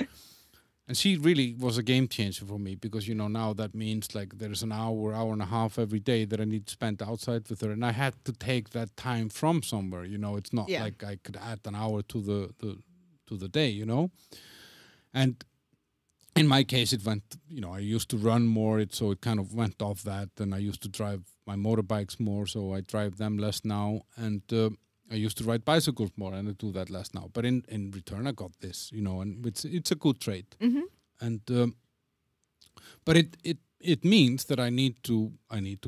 And she really was a game changer for me because, now that means like there's an hour and a half every day that I need to spend outside with her. And I had to take that time from somewhere, it's not like I could add an hour to the day, And in my case, it went, I used to run more, so it kind of went off that. And I used to drive my motorbikes more, so I drive them less now. And I used to ride bicycles more, and I do that less now. But in return, I got this, and it's a good trade. Mm-hmm. And but it means that I need to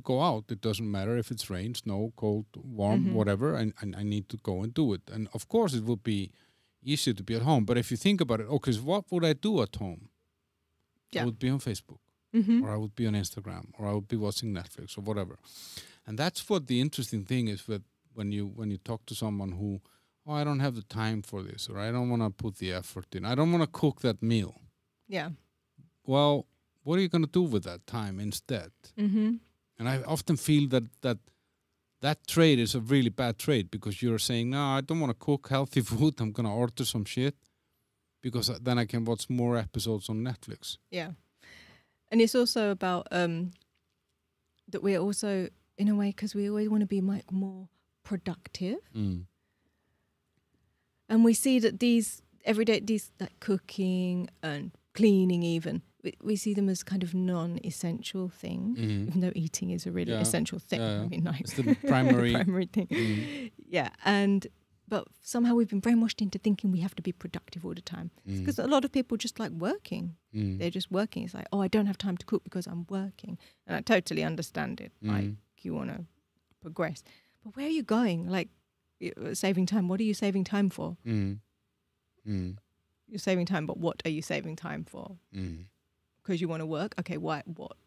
go out. It doesn't matter if it's rain, snow, cold, warm, whatever. And I need to go and do it. And of course, it would be easier to be at home. But if you think about it, okay, so what would I do at home? I would be on Facebook, or I would be on Instagram, or I would be watching Netflix or whatever. And that's what the interesting thing is with when you talk to someone who, I don't have the time for this, or I don't want to put the effort in. I don't want to cook that meal. Yeah. Well, what are you going to do with that time instead? Mm-hmm. And I often feel that trade is a really bad trade because you're saying, no, I don't want to cook healthy food. I'm going to order some shit because then I can watch more episodes on Netflix. Yeah. And it's also about that we're also, in a way, because we always want to be more productive. And we see that these everyday, like cooking and cleaning even, we see them as kind of non-essential things, even though eating is a really essential thing. I mean, like, it's the primary, primary thing. Yeah, but somehow we've been brainwashed into thinking we have to be productive all the time. Because a lot of people just like working. They're just working. It's like, I don't have time to cook because I'm working. And I totally understand it. Like, you want to progress. But where are you going? Like, saving time. What are you saving time for? You're saving time, but what are you saving time for? Because you want to work? Okay, why? What?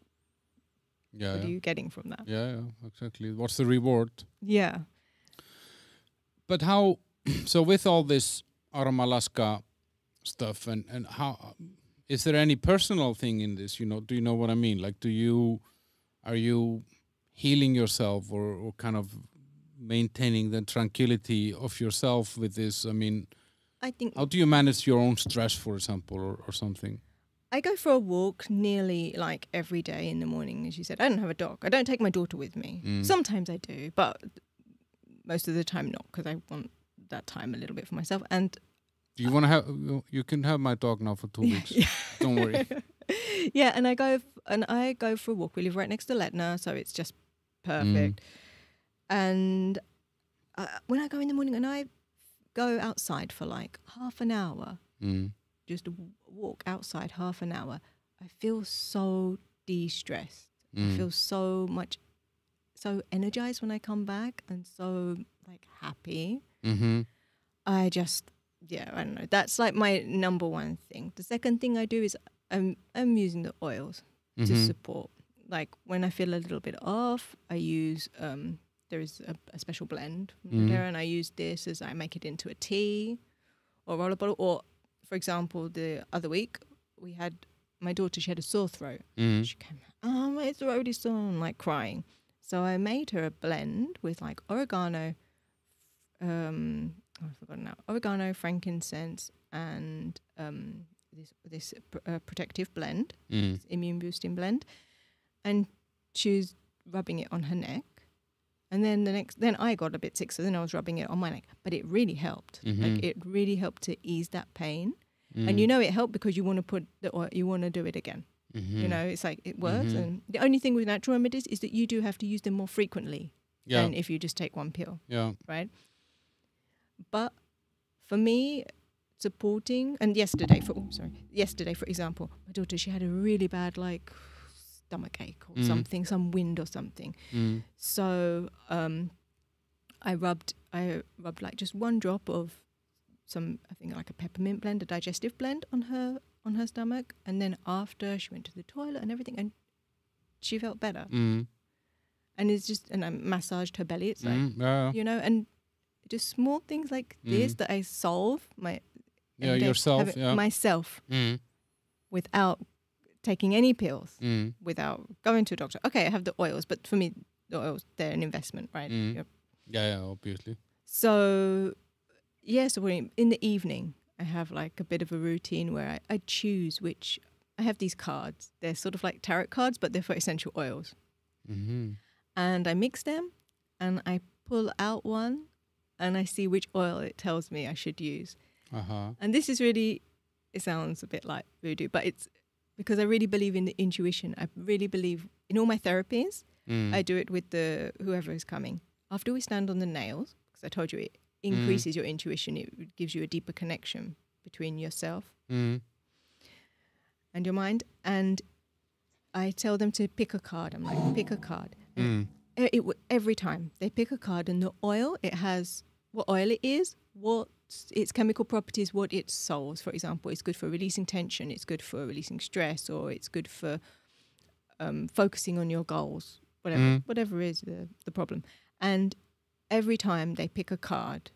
Yeah. What are you getting from that? Yeah, exactly. What's the reward? Yeah. But how, so with all this Aroma Laska stuff and how, is there any personal thing in this? Do you know what I mean? Like, are you healing yourself or kind of maintaining the tranquility of yourself with this? I mean, I think, how do you manage your own stress, for example, or something? I go for a walk nearly like every day in the morning, as you said. I don't have a dog. I don't take my daughter with me. Sometimes I do, but most of the time not, because I want that time a little bit for myself. And do you want to have? You can have my dog now for 2 weeks. Yeah. Don't worry. Yeah, and I go for a walk. We live right next to Letna, so it's just perfect. And when I go in the morning and I go outside for like half an hour, just walk outside half an hour, I feel so de-stressed. I feel so energized when I come back and so like happy. I just, I don't know. That's like my number one thing. The second thing I do is I'm using the oils to support. Like when I feel a little bit off, I use, there is a special blend from there, and I use this as I make it into a tea or roller bottle. Or, for example, the other week we had my daughter, she had a sore throat. She came, my throat is sore, and like crying. So I made her a blend with like oregano, I've forgotten now, oregano, frankincense, and this protective blend, this immune boosting blend, and she was rubbing it on her neck. And then then I got a bit sick, so then I was rubbing it on my neck. But it really helped. Like it really helped to ease that pain. And it helped because you want to put the oil, you want to do it again. It's like it works. And the only thing with natural remedies is that you do have to use them more frequently than if you just take one pill. Yeah. Right. But for me, supporting, and yesterday, for example, my daughter, she had a really bad like stomach ache or something, some wind or something. So I rubbed like just one drop of some, I think like a peppermint blend, a digestive blend on her stomach, and then after she went to the toilet and everything, and she felt better. And it's just, and I massaged her belly. It's like and just small things like this that I solve myself without taking any pills, without going to a doctor. Okay, I have the oils, but for me, the oils, they're an investment, right? Yeah, obviously. So Yes, in the evening, I have like a bit of a routine where I choose which. I have these cards. They're sort of like tarot cards, but they're for essential oils. Mm-hmm. And I mix them, and I pull out one, and I see which oil it tells me I should use. And this is really, it sounds a bit like voodoo, but it's because I really believe in the intuition. I really believe in all my therapies. I do it with whoever is coming. After we stand on the nails, because I told you it increases your intuition, it gives you a deeper connection between yourself and your mind. And I tell them to pick a card. I'm like, pick a card. Every time they pick a card, and the oil, it has what oil it is, what its chemical properties, what it solves. For example, it's good for releasing tension, it's good for releasing stress, or it's good for focusing on your goals, whatever is the problem. And every time they pick a card,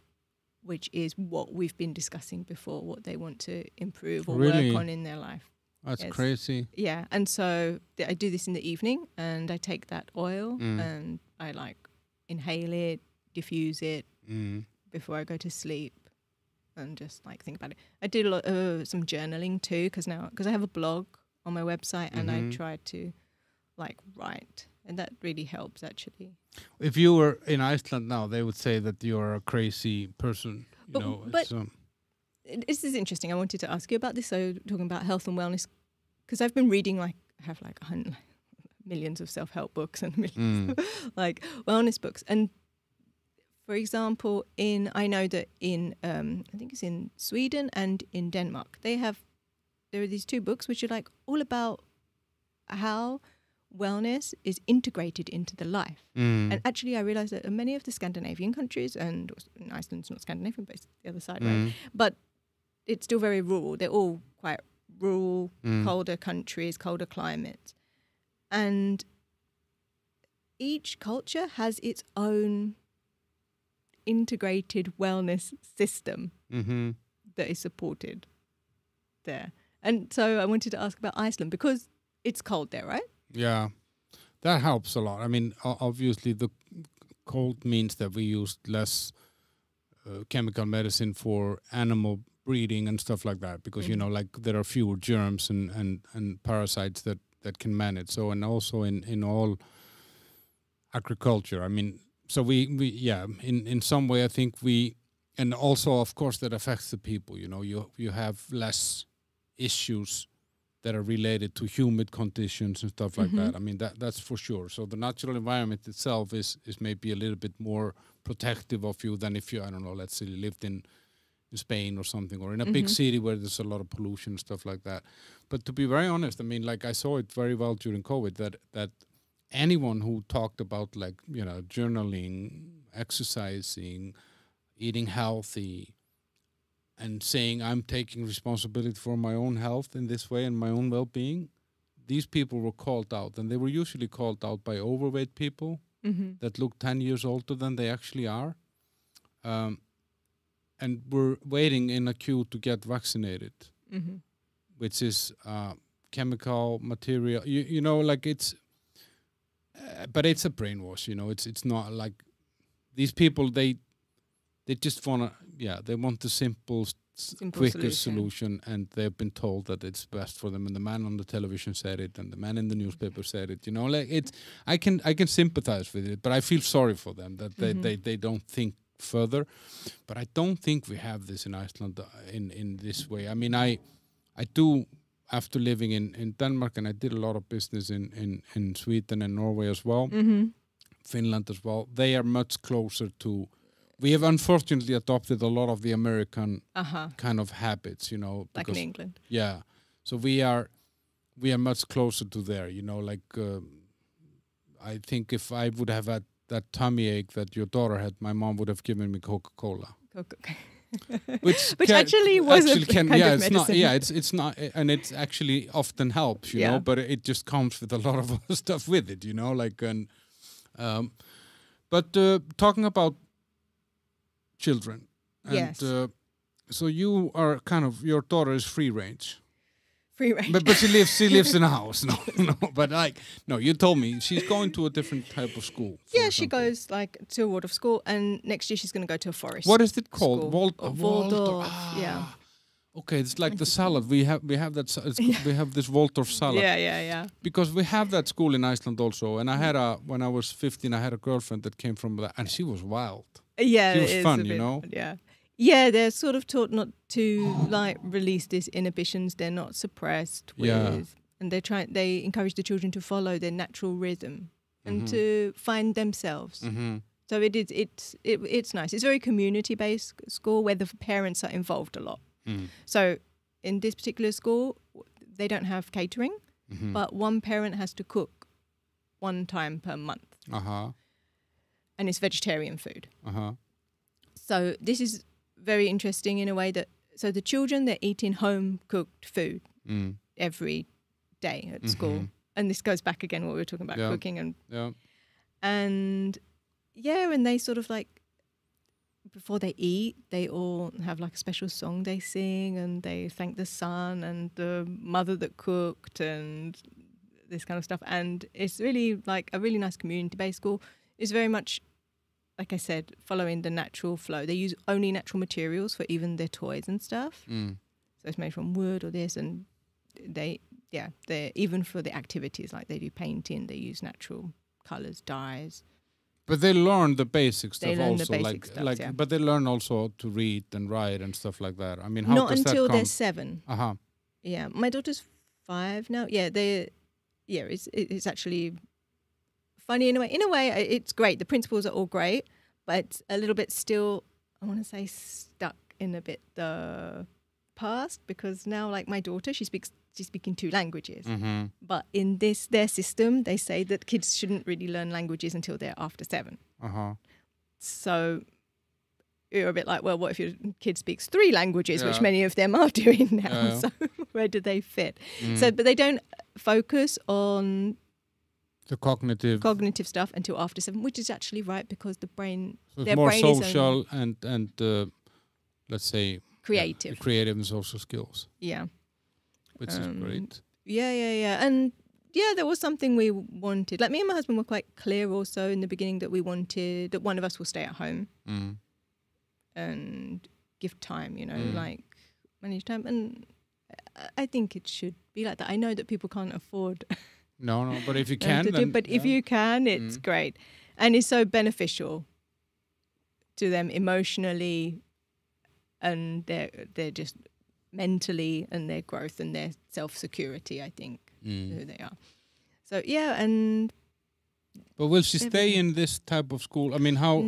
which is what we've been discussing before, what they want to improve or work on in their life. That's crazy. Yeah, and so I do this in the evening, and I take that oil and I like inhale it, diffuse it before I go to sleep, and just like think about it. I did a lot some journaling too, because I have a blog on my website, and I try to like write, and that really helps actually. If you were in Iceland now, they would say that you're a crazy person. This is interesting. I wanted to ask you about this. So talking about health and wellness, because I've been reading I have millions of self-help books and millions of, like wellness books. And for example, I know that in I think it's in Sweden and in Denmark, there are these two books which are like all about how wellness is integrated into the life. And actually I realized that in many of the Scandinavian countries, and Iceland's not Scandinavian, but it's the other side, right? But it's still very rural. They're all quite rural, colder countries, colder climates. And each culture has its own integrated wellness system that is supported there. And so I wanted to ask about Iceland, because it's cold there, right? Yeah, that helps a lot. I mean, obviously the cold means that we use less chemical medicine for animal breeding and stuff like that, because like there are fewer germs and parasites that can manage. So, and also in all agriculture, I mean, so we in some way I think and also of course that affects the people. You have less issues that are related to humid conditions and stuff like that. I mean, that's for sure. So the natural environment itself is maybe a little bit more protective of you than if you, I don't know, let's say you lived in Spain or something, or in a big city where there's a lot of pollution and stuff like that. But to be very honest, I mean, like I saw it very well during COVID that anyone who talked about like, journaling, exercising, eating healthy, and saying I'm taking responsibility for my own health in this way and my own well-being, these people were called out. And they were usually called out by overweight people that look 10 years older than they actually are. And were waiting in a queue to get vaccinated, which is chemical material. Like it's... but it's a brainwash, it's not like... These people, they just want to, they want the simple quicker solution, and they've been told that it's best for them. And the man on the television said it, and the man in the newspaper said it. Like it's, I can sympathize with it, but I feel sorry for them that they don't think further. But I don't think we have this in Iceland in this way. I mean, I do, after living in Denmark, and I did a lot of business in Sweden and Norway as well, Finland as well. They are much closer to... We have unfortunately adopted a lot of the American kind of habits, like in England. Yeah, so we are much closer to there, like I think if I would have had that tummy ache that your daughter had, my mom would have given me Coca-Cola. Which actually was a kind of medicine. It's not, and it actually often helps, you know, but it just comes with a lot of other stuff with it, like but talking about children, and so you are kind of, your daughter is free range. Free range. But she lives in a house. No. But like, no, you told me she's going to a different type of school. Yeah, she goes like to a Waldorf school, and next year she's going to go to a forest. What is it called? Waldorf. Yeah. Okay, it's like the salad. We have that. We have this Waldorf salad. Yeah. Because we have that school in Iceland also, and I had when I was 15, I had a girlfriend that came from that, and she was wild. Yeah, she was fun, you know. Yeah, they're sort of taught not to like release these inhibitions. They're not suppressed with, and they encourage the children to follow their natural rhythm and to find themselves. So it's nice. It's a very community-based school where the parents are involved a lot. So in this particular school, they don't have catering, but one parent has to cook one time per month. And it's vegetarian food. So this is very interesting in a way that, so the children, they're eating home-cooked food every day at school. And this goes back again what we were talking about, cooking and they sort of like, before they eat, they all have like a special song they sing, and they thank the sun and the mother that cooked and this kind of stuff. And it's really like a really nice community-based school. It's very much, like I said, following the natural flow. They use only natural materials for even their toys and stuff. So it's made from wood or this, and they're even for the activities, like they do painting, they use natural colours, dyes. But they learn the basic stuff they learn also, the basic stuff, but they learn also to read and write and stuff like that. I mean, how not does that until come? they're 7. Yeah, my daughter's 5 now. Yeah, it's actually funny in a way. In a way, it's great. The principles are all great, but it's a little bit still, I want to say, stuck in a bit the past, because now, like my daughter, she's speaking 2 languages. But in their system, they say that kids shouldn't really learn languages until they're after 7. So you're a bit like, well, what if your kid speaks 3 languages, which many of them are doing now? So where do they fit? So, but they don't focus on the cognitive stuff until after 7, which is actually right, because the brain, so their more brain social and let's say creative and social skills. Which is great. And there was something we wanted. Like me and my husband were quite clear also in the beginning that we wanted that one of us will stay at home and give time, like manage time. And I think it should be like that. I know that people can't afford. No, but if you can, if you can, it's great, and it's so beneficial to them emotionally, and they're just mentally, and their growth and their self-security, I think, who they are. So but will she stay in this type of school? I mean, how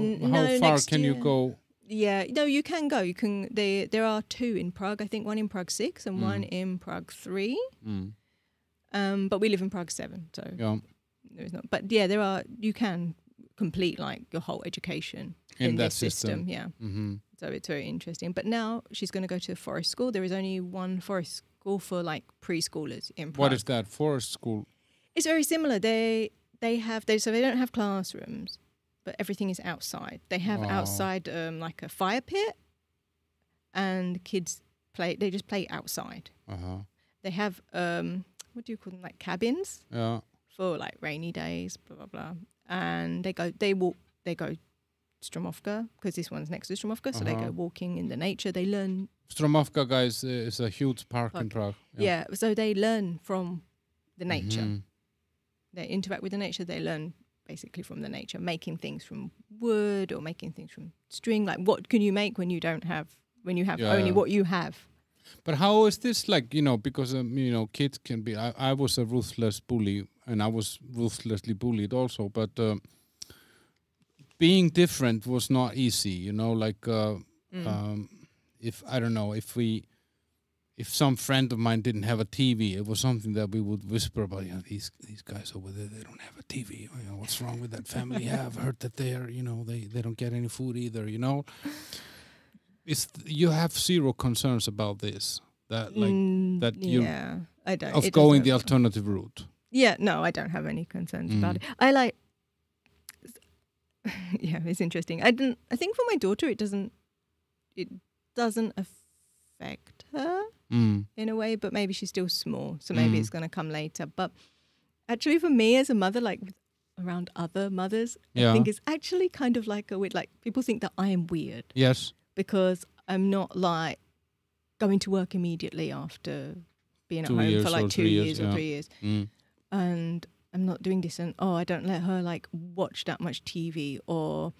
far can you go? Yeah, no, you can go. You can. There are 2 in Prague. I think one in Prague 6 and one in Prague 3. But we live in Prague 7, so there is not. But there are. You can complete like your whole education in that this system. So it's very interesting. But now she's going to go to a forest school. There is only one forest school for like preschoolers in Prague. What is that forest school? It's very similar. They don't have classrooms, but everything is outside. They have outside like a fire pit, and kids play. They just play outside. They have what do you call them? Like cabins. For like rainy days, blah blah blah. And they go Stromovka, because this one's next to Stromovka, so they go walking in the nature. They learn. Stromovka, guys, is a huge park in Prague. Yeah, so they learn from the nature. They interact with the nature. They learn basically from the nature, making things from wood or making things from string. Like, what can you make when you have only what you have? But how is this like, because, kids can be, I was a ruthless bully, and I was ruthlessly bullied also, but being different was not easy, like, if some friend of mine didn't have a TV, it was something that we would whisper about, these guys over there, they don't have a TV, what's wrong with that family? I've heard that they don't get any food either, you have zero concerns about this, I don't. Of going the alternative route. Yeah, no, I don't have any concerns about it. I like. Yeah, it's interesting. I think for my daughter, it doesn't affect her in a way, but maybe she's still small, so maybe it's going to come later. But actually, for me as a mother, like around other mothers, I think it's actually kind of like a weird, like people think that I am weird. Yes. Because I'm not like going to work immediately after being at 2 home years for like or 2 3 years years, or 3 years. And I'm not doing this, and I don't let her like watch that much TV, or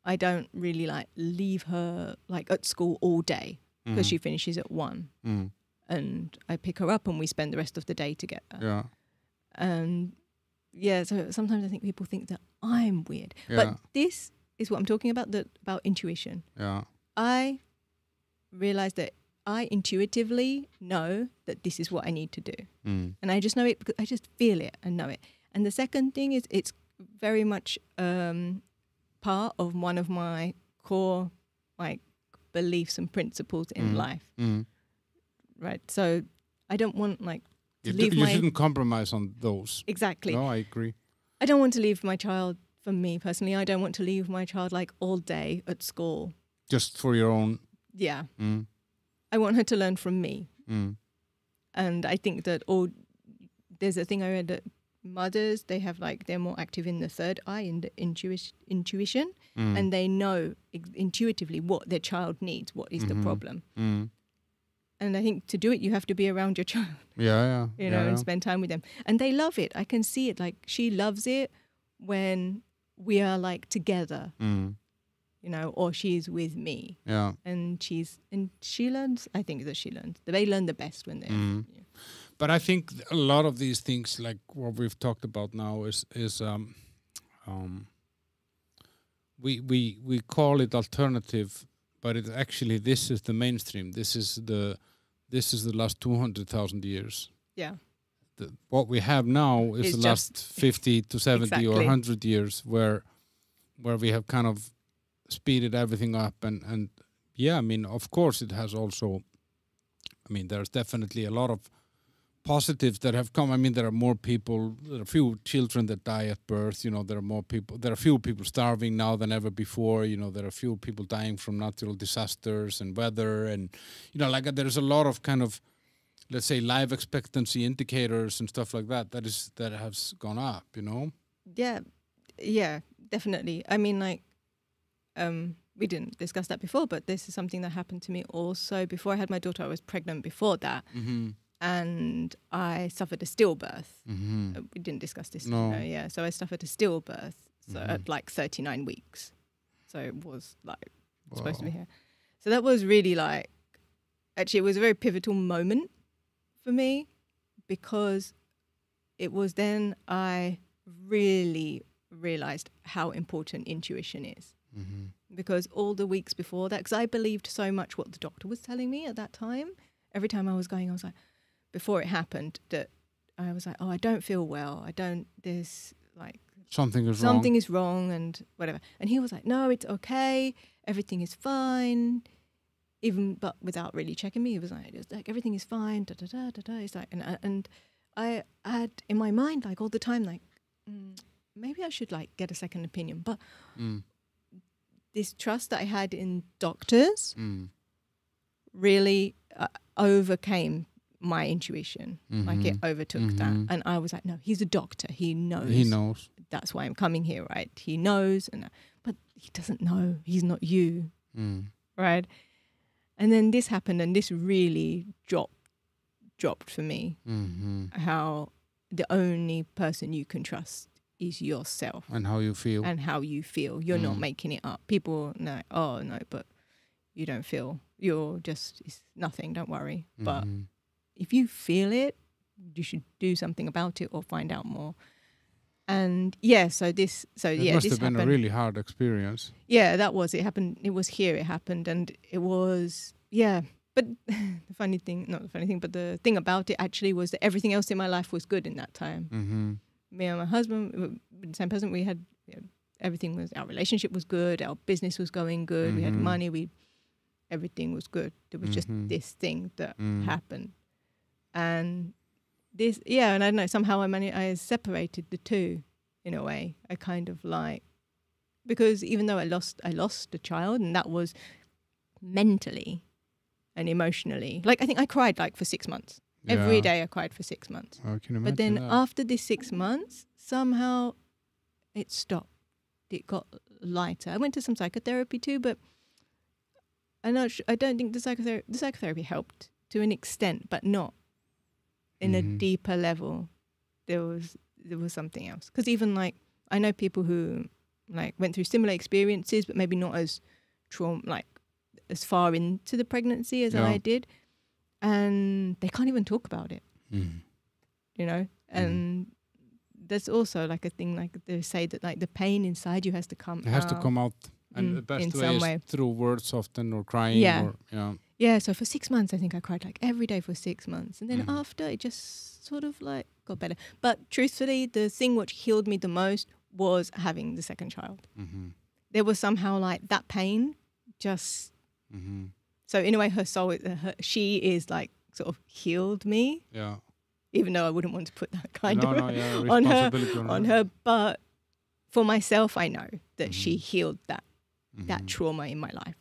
I don't really like leave her like at school all day because she finishes at 1. And I pick her up and we spend the rest of the day together. Yeah. And yeah, so sometimes I think people think that I'm weird. Yeah. But this is what I'm talking about, about intuition. Yeah. I realize that I intuitively know that this is what I need to do. And I just know it because I just feel it and know it. And the second thing is it's very much part of one of my core like beliefs and principles in life. Right. So I don't want like to leave you shouldn't compromise on those. Exactly. No, I agree. I don't want to leave my child, for me personally, I don't want to leave my child like all day at school. Just for your own. Yeah. I want her to learn from me. And I think that there's a thing I read that mothers, they're more active in the third eye, in the intuition, and they know intuitively what their child needs, what is the problem. And I think to do it, you have to be around your child. Yeah. You know, and spend time with them. And they love it. I can see it. Like, she loves it when we are like together, you know, or she's with me. Yeah. And she learns, I think that she learns. They learn the best when they're. Yeah. But I think a lot of these things, like what we've talked about now, is we call it alternative, but it actually, this is the mainstream. This is the last 200,000 years. Yeah. What we have now is the last 50 to 70 or 100 years where we have kind of speeded everything up. And yeah, I mean, of course it has also, I mean, there's definitely a lot of positives that have come. I mean, there are more people, there are few children that die at birth, you know, there are few people starving now than ever before, you know, there are few people dying from natural disasters and weather, and, you know, like there's a lot of kind of, let's say, life expectancy indicators and stuff like that that has gone up, you know? Yeah, definitely. I mean, like, we didn't discuss that before, but this is something that happened to me also. Before I had my daughter, I was pregnant before that. And I suffered a stillbirth. We didn't discuss this. No. Yeah, so I suffered a stillbirth at like 39 weeks. So it was like supposed to be here. So that was really like, actually it was a very pivotal moment for me, because it was then I really realized how important intuition is. Because all the weeks before that, because I believed so much what the doctor was telling me at that time. Every time I was going, I was like, before it happened, that I was like, I don't feel well. There's like something is wrong and whatever. And he was like, no, it's okay. Everything is fine. But without really checking me, he was like everything is fine. Da da da da da. It's like, and I had in my mind like all the time like, maybe I should like get a second opinion. But this trust that I had in doctors really overcame my intuition. Like it overtook that, and I was like, no, he's a doctor, he knows that's why I'm coming here, right? He knows, but he doesn't know, he's not you. Right? And then this happened, and this really dropped for me, how the only person you can trust is yourself, and how you feel. You're not making it up. People know, oh no, but you don't feel, it's nothing, don't worry. But if you feel it, you should do something about it or find out more. And it must have been a really hard experience. Yeah, that was, it happened. It was here, it happened. And it was, but the thing about it actually was that everything else in my life was good in that time. Me and my husband, the same person, we had, everything was, our relationship was good, our business was going good, we had money, everything was good. There was just this thing that happened. And this, and I don't know, somehow I separated the two in a way. I kind of like, because even though I lost a child, and that was mentally and emotionally. Like I think I cried like for 6 months. Every day I cried for 6 months. I can imagine but then that. after this 6 months, somehow it stopped. It got lighter. I went to some psychotherapy too, but I don't think the psychotherapy helped to an extent, but not in a deeper level. There was something else. Because even like I know people who like went through similar experiences, but maybe not as as far into the pregnancy as I did, and they can't even talk about it. You know, and there's also like a thing like they say that like the pain inside you has to come out. It has to come out. And the best way is through words often or crying. Yeah, so for 6 months I think I cried like every day for 6 months. And then after it just sort of like got better. But truthfully, the thing which healed me the most was having the second child. There was somehow like that pain just... So in a way her soul, she is like sort of healed me. Yeah. Even though I wouldn't want to put that kind of responsibility on her. But for myself, I know that she healed that trauma in my life.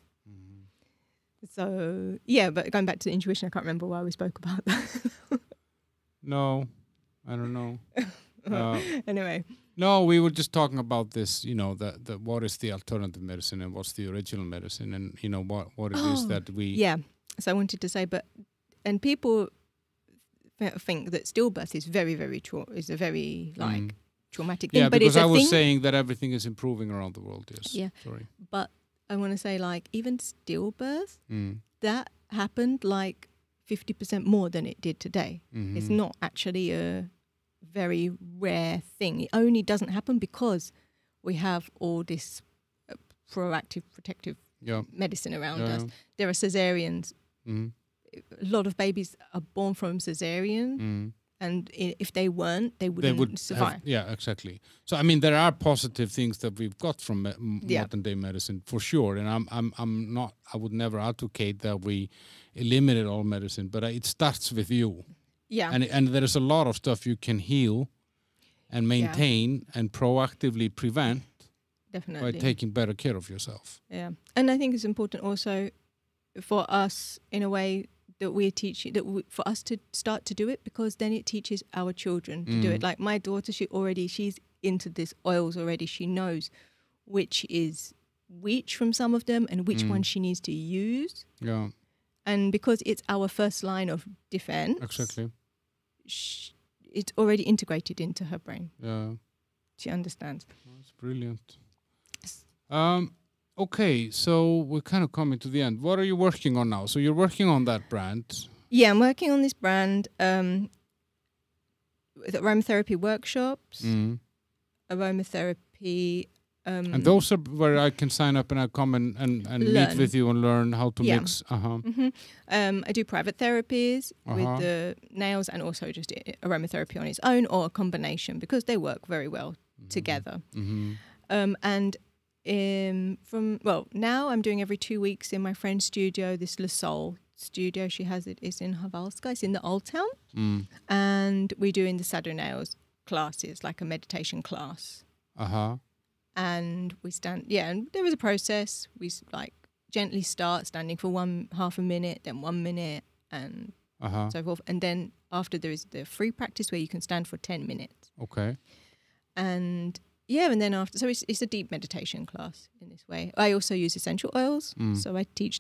So, yeah, but going back to the intuition, I can't remember why we spoke about that. No, I don't know. Anyway. No, we were just talking about this, you know, the what is the alternative medicine and what's the original medicine and, you know, what it is that we... Yeah, so I wanted to say, and people think that stillbirth is very, very is a very, like, traumatic thing. Yeah, but because it's I was saying that everything is improving around the world, yes. Yeah, sorry. But I want to say, like, even stillbirth, that happened, like, 50% more than it did today. It's not actually a very rare thing. It only doesn't happen because we have all this proactive, protective medicine around us. There are cesareans. A lot of babies are born from cesarean, and if they weren't, they wouldn't survive. Exactly. So I mean, there are positive things that we've got from modern day medicine for sure, and I'm not. I would never advocate that we eliminate all medicine, but it starts with you. Yeah. And there is a lot of stuff you can heal and maintain and proactively prevent. Definitely. By taking better care of yourself. Yeah. And I think it's important also for us in a way that we're teaching, for us to start to do it, because then it teaches our children to do it. Like my daughter, she's into this oils already. She knows which is which from some of them and which one she needs to use. Yeah. And because it's our first line of defense. Exactly. It's already integrated into her brain. Yeah. She understands. That's brilliant. Okay, so we're kind of coming to the end. What are you working on now? So you're working on that brand. Yeah, I'm working on this brand with aromatherapy workshops, aromatherapy. And those are where I can sign up and I come and meet with you and learn how to mix. I do private therapies with the nails and also just aromatherapy on its own or a combination because they work very well together. And now I'm doing every 2 weeks in my friend's studio, this La Sol studio. She has it's in Havalska, it's in the Old Town. And we're doing the Sadhu Nails classes, like a meditation class. And we stand, and there is a process. We like gently start standing for half a minute, then 1 minute, and so forth. And then after there is the free practice where you can stand for 10 minutes. Okay. And and then after, so it's a deep meditation class in this way. I also use essential oils, so I teach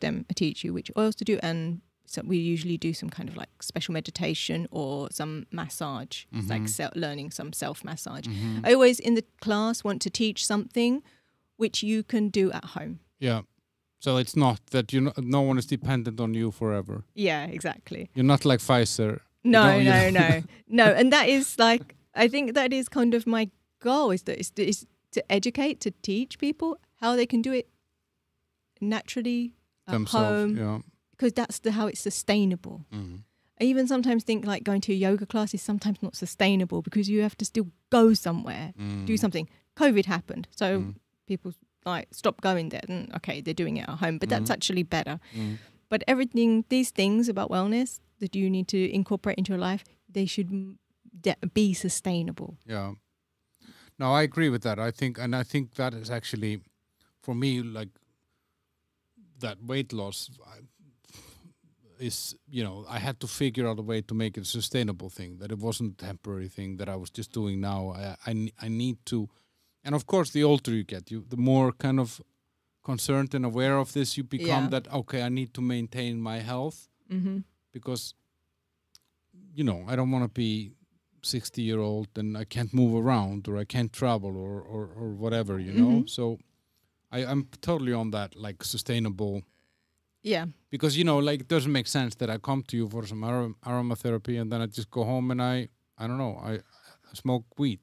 you which oils to do, and so we usually do some kind of like special meditation or some massage, like learning some self-massage. I always in the class want to teach something which you can do at home. Yeah. So it's not that no one is dependent on you forever. Yeah, exactly. You're not like Pfizer. No. And that is like, I think that is kind of my goal is to educate, to teach people how they can do it naturally at home. Because that's how it's sustainable. I even sometimes think like going to a yoga class is sometimes not sustainable because you have to still go somewhere, do something. COVID happened, so people like stop going there. And okay, they're doing it at home, but that's actually better. But these things about wellness that you need to incorporate into your life, they should be sustainable. Yeah. No, I agree with that. I think that is actually, for me, like that weight loss. is, you know, I had to figure out a way to make it a sustainable thing, that it wasn't a temporary thing that I was just doing now. I need to, and of course, the older you get, the more kind of concerned and aware of this you become, that, okay, I need to maintain my health, because, you know, I don't want to be 60-year-old and I can't move around, or I can't travel, or whatever, you know. So I'm totally on that, like, sustainable. Yeah. Because, you know, like, it doesn't make sense that I come to you for some aromatherapy and then I just go home and I don't know, I smoke weed.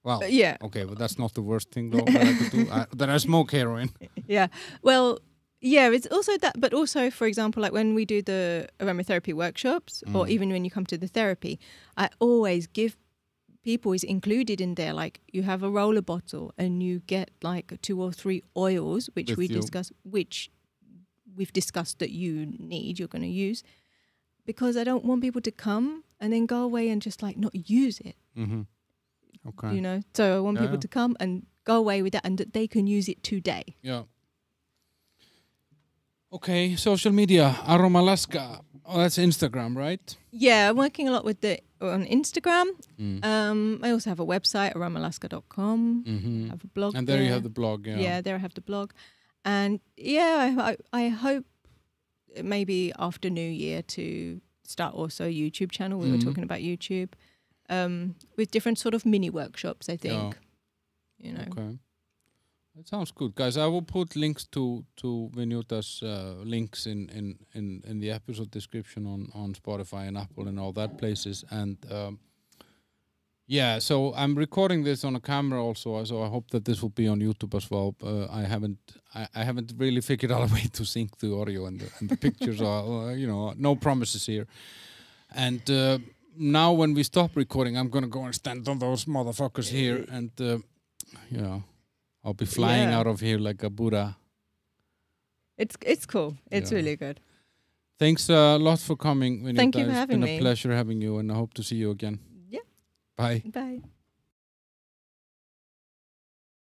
Well, yeah. Okay, but that's not the worst thing, though, that I could do. That I smoke heroin. Yeah. Well, yeah, it's also that, but also, for example, like when we do the aromatherapy workshops, or even when you come to the therapy, I always give people, is included in there, like, you have a roller bottle and you get like 2 or 3 oils, which which we've discussed that you're going to use, because I don't want people to come and then go away and just like not use it. Okay. You know, so I want people to come and go away with that, and that they can use it today. Yeah. Okay, social media, Aroma Laska. Oh, that's Instagram, right? Yeah, I'm working a lot with on Instagram. I also have a website, aromalaska.com. I have a blog. And there you have the blog, Yeah, there I have the blog. And yeah, I hope maybe after New Year to start also a YouTube channel. We were talking about YouTube, with different sort of mini workshops, I think. You know. Okay. That sounds good, guys. I will put links to Vinuta's links in the episode description on Spotify and Apple and all that places. And yeah, so I'm recording this on a camera also, so I hope that this will be on YouTube as well. I haven't really figured out a way to sync the audio and the pictures. You know, no promises here. And now when we stop recording, I'm gonna go and stand on those motherfuckers here, and you know, I'll be flying out of here like a Buddha. It's cool. It's really good. Thanks a lot for coming, Vinuta. Thank you for having me. It's been a pleasure having you, and I hope to see you again. Yeah. Bye. Bye.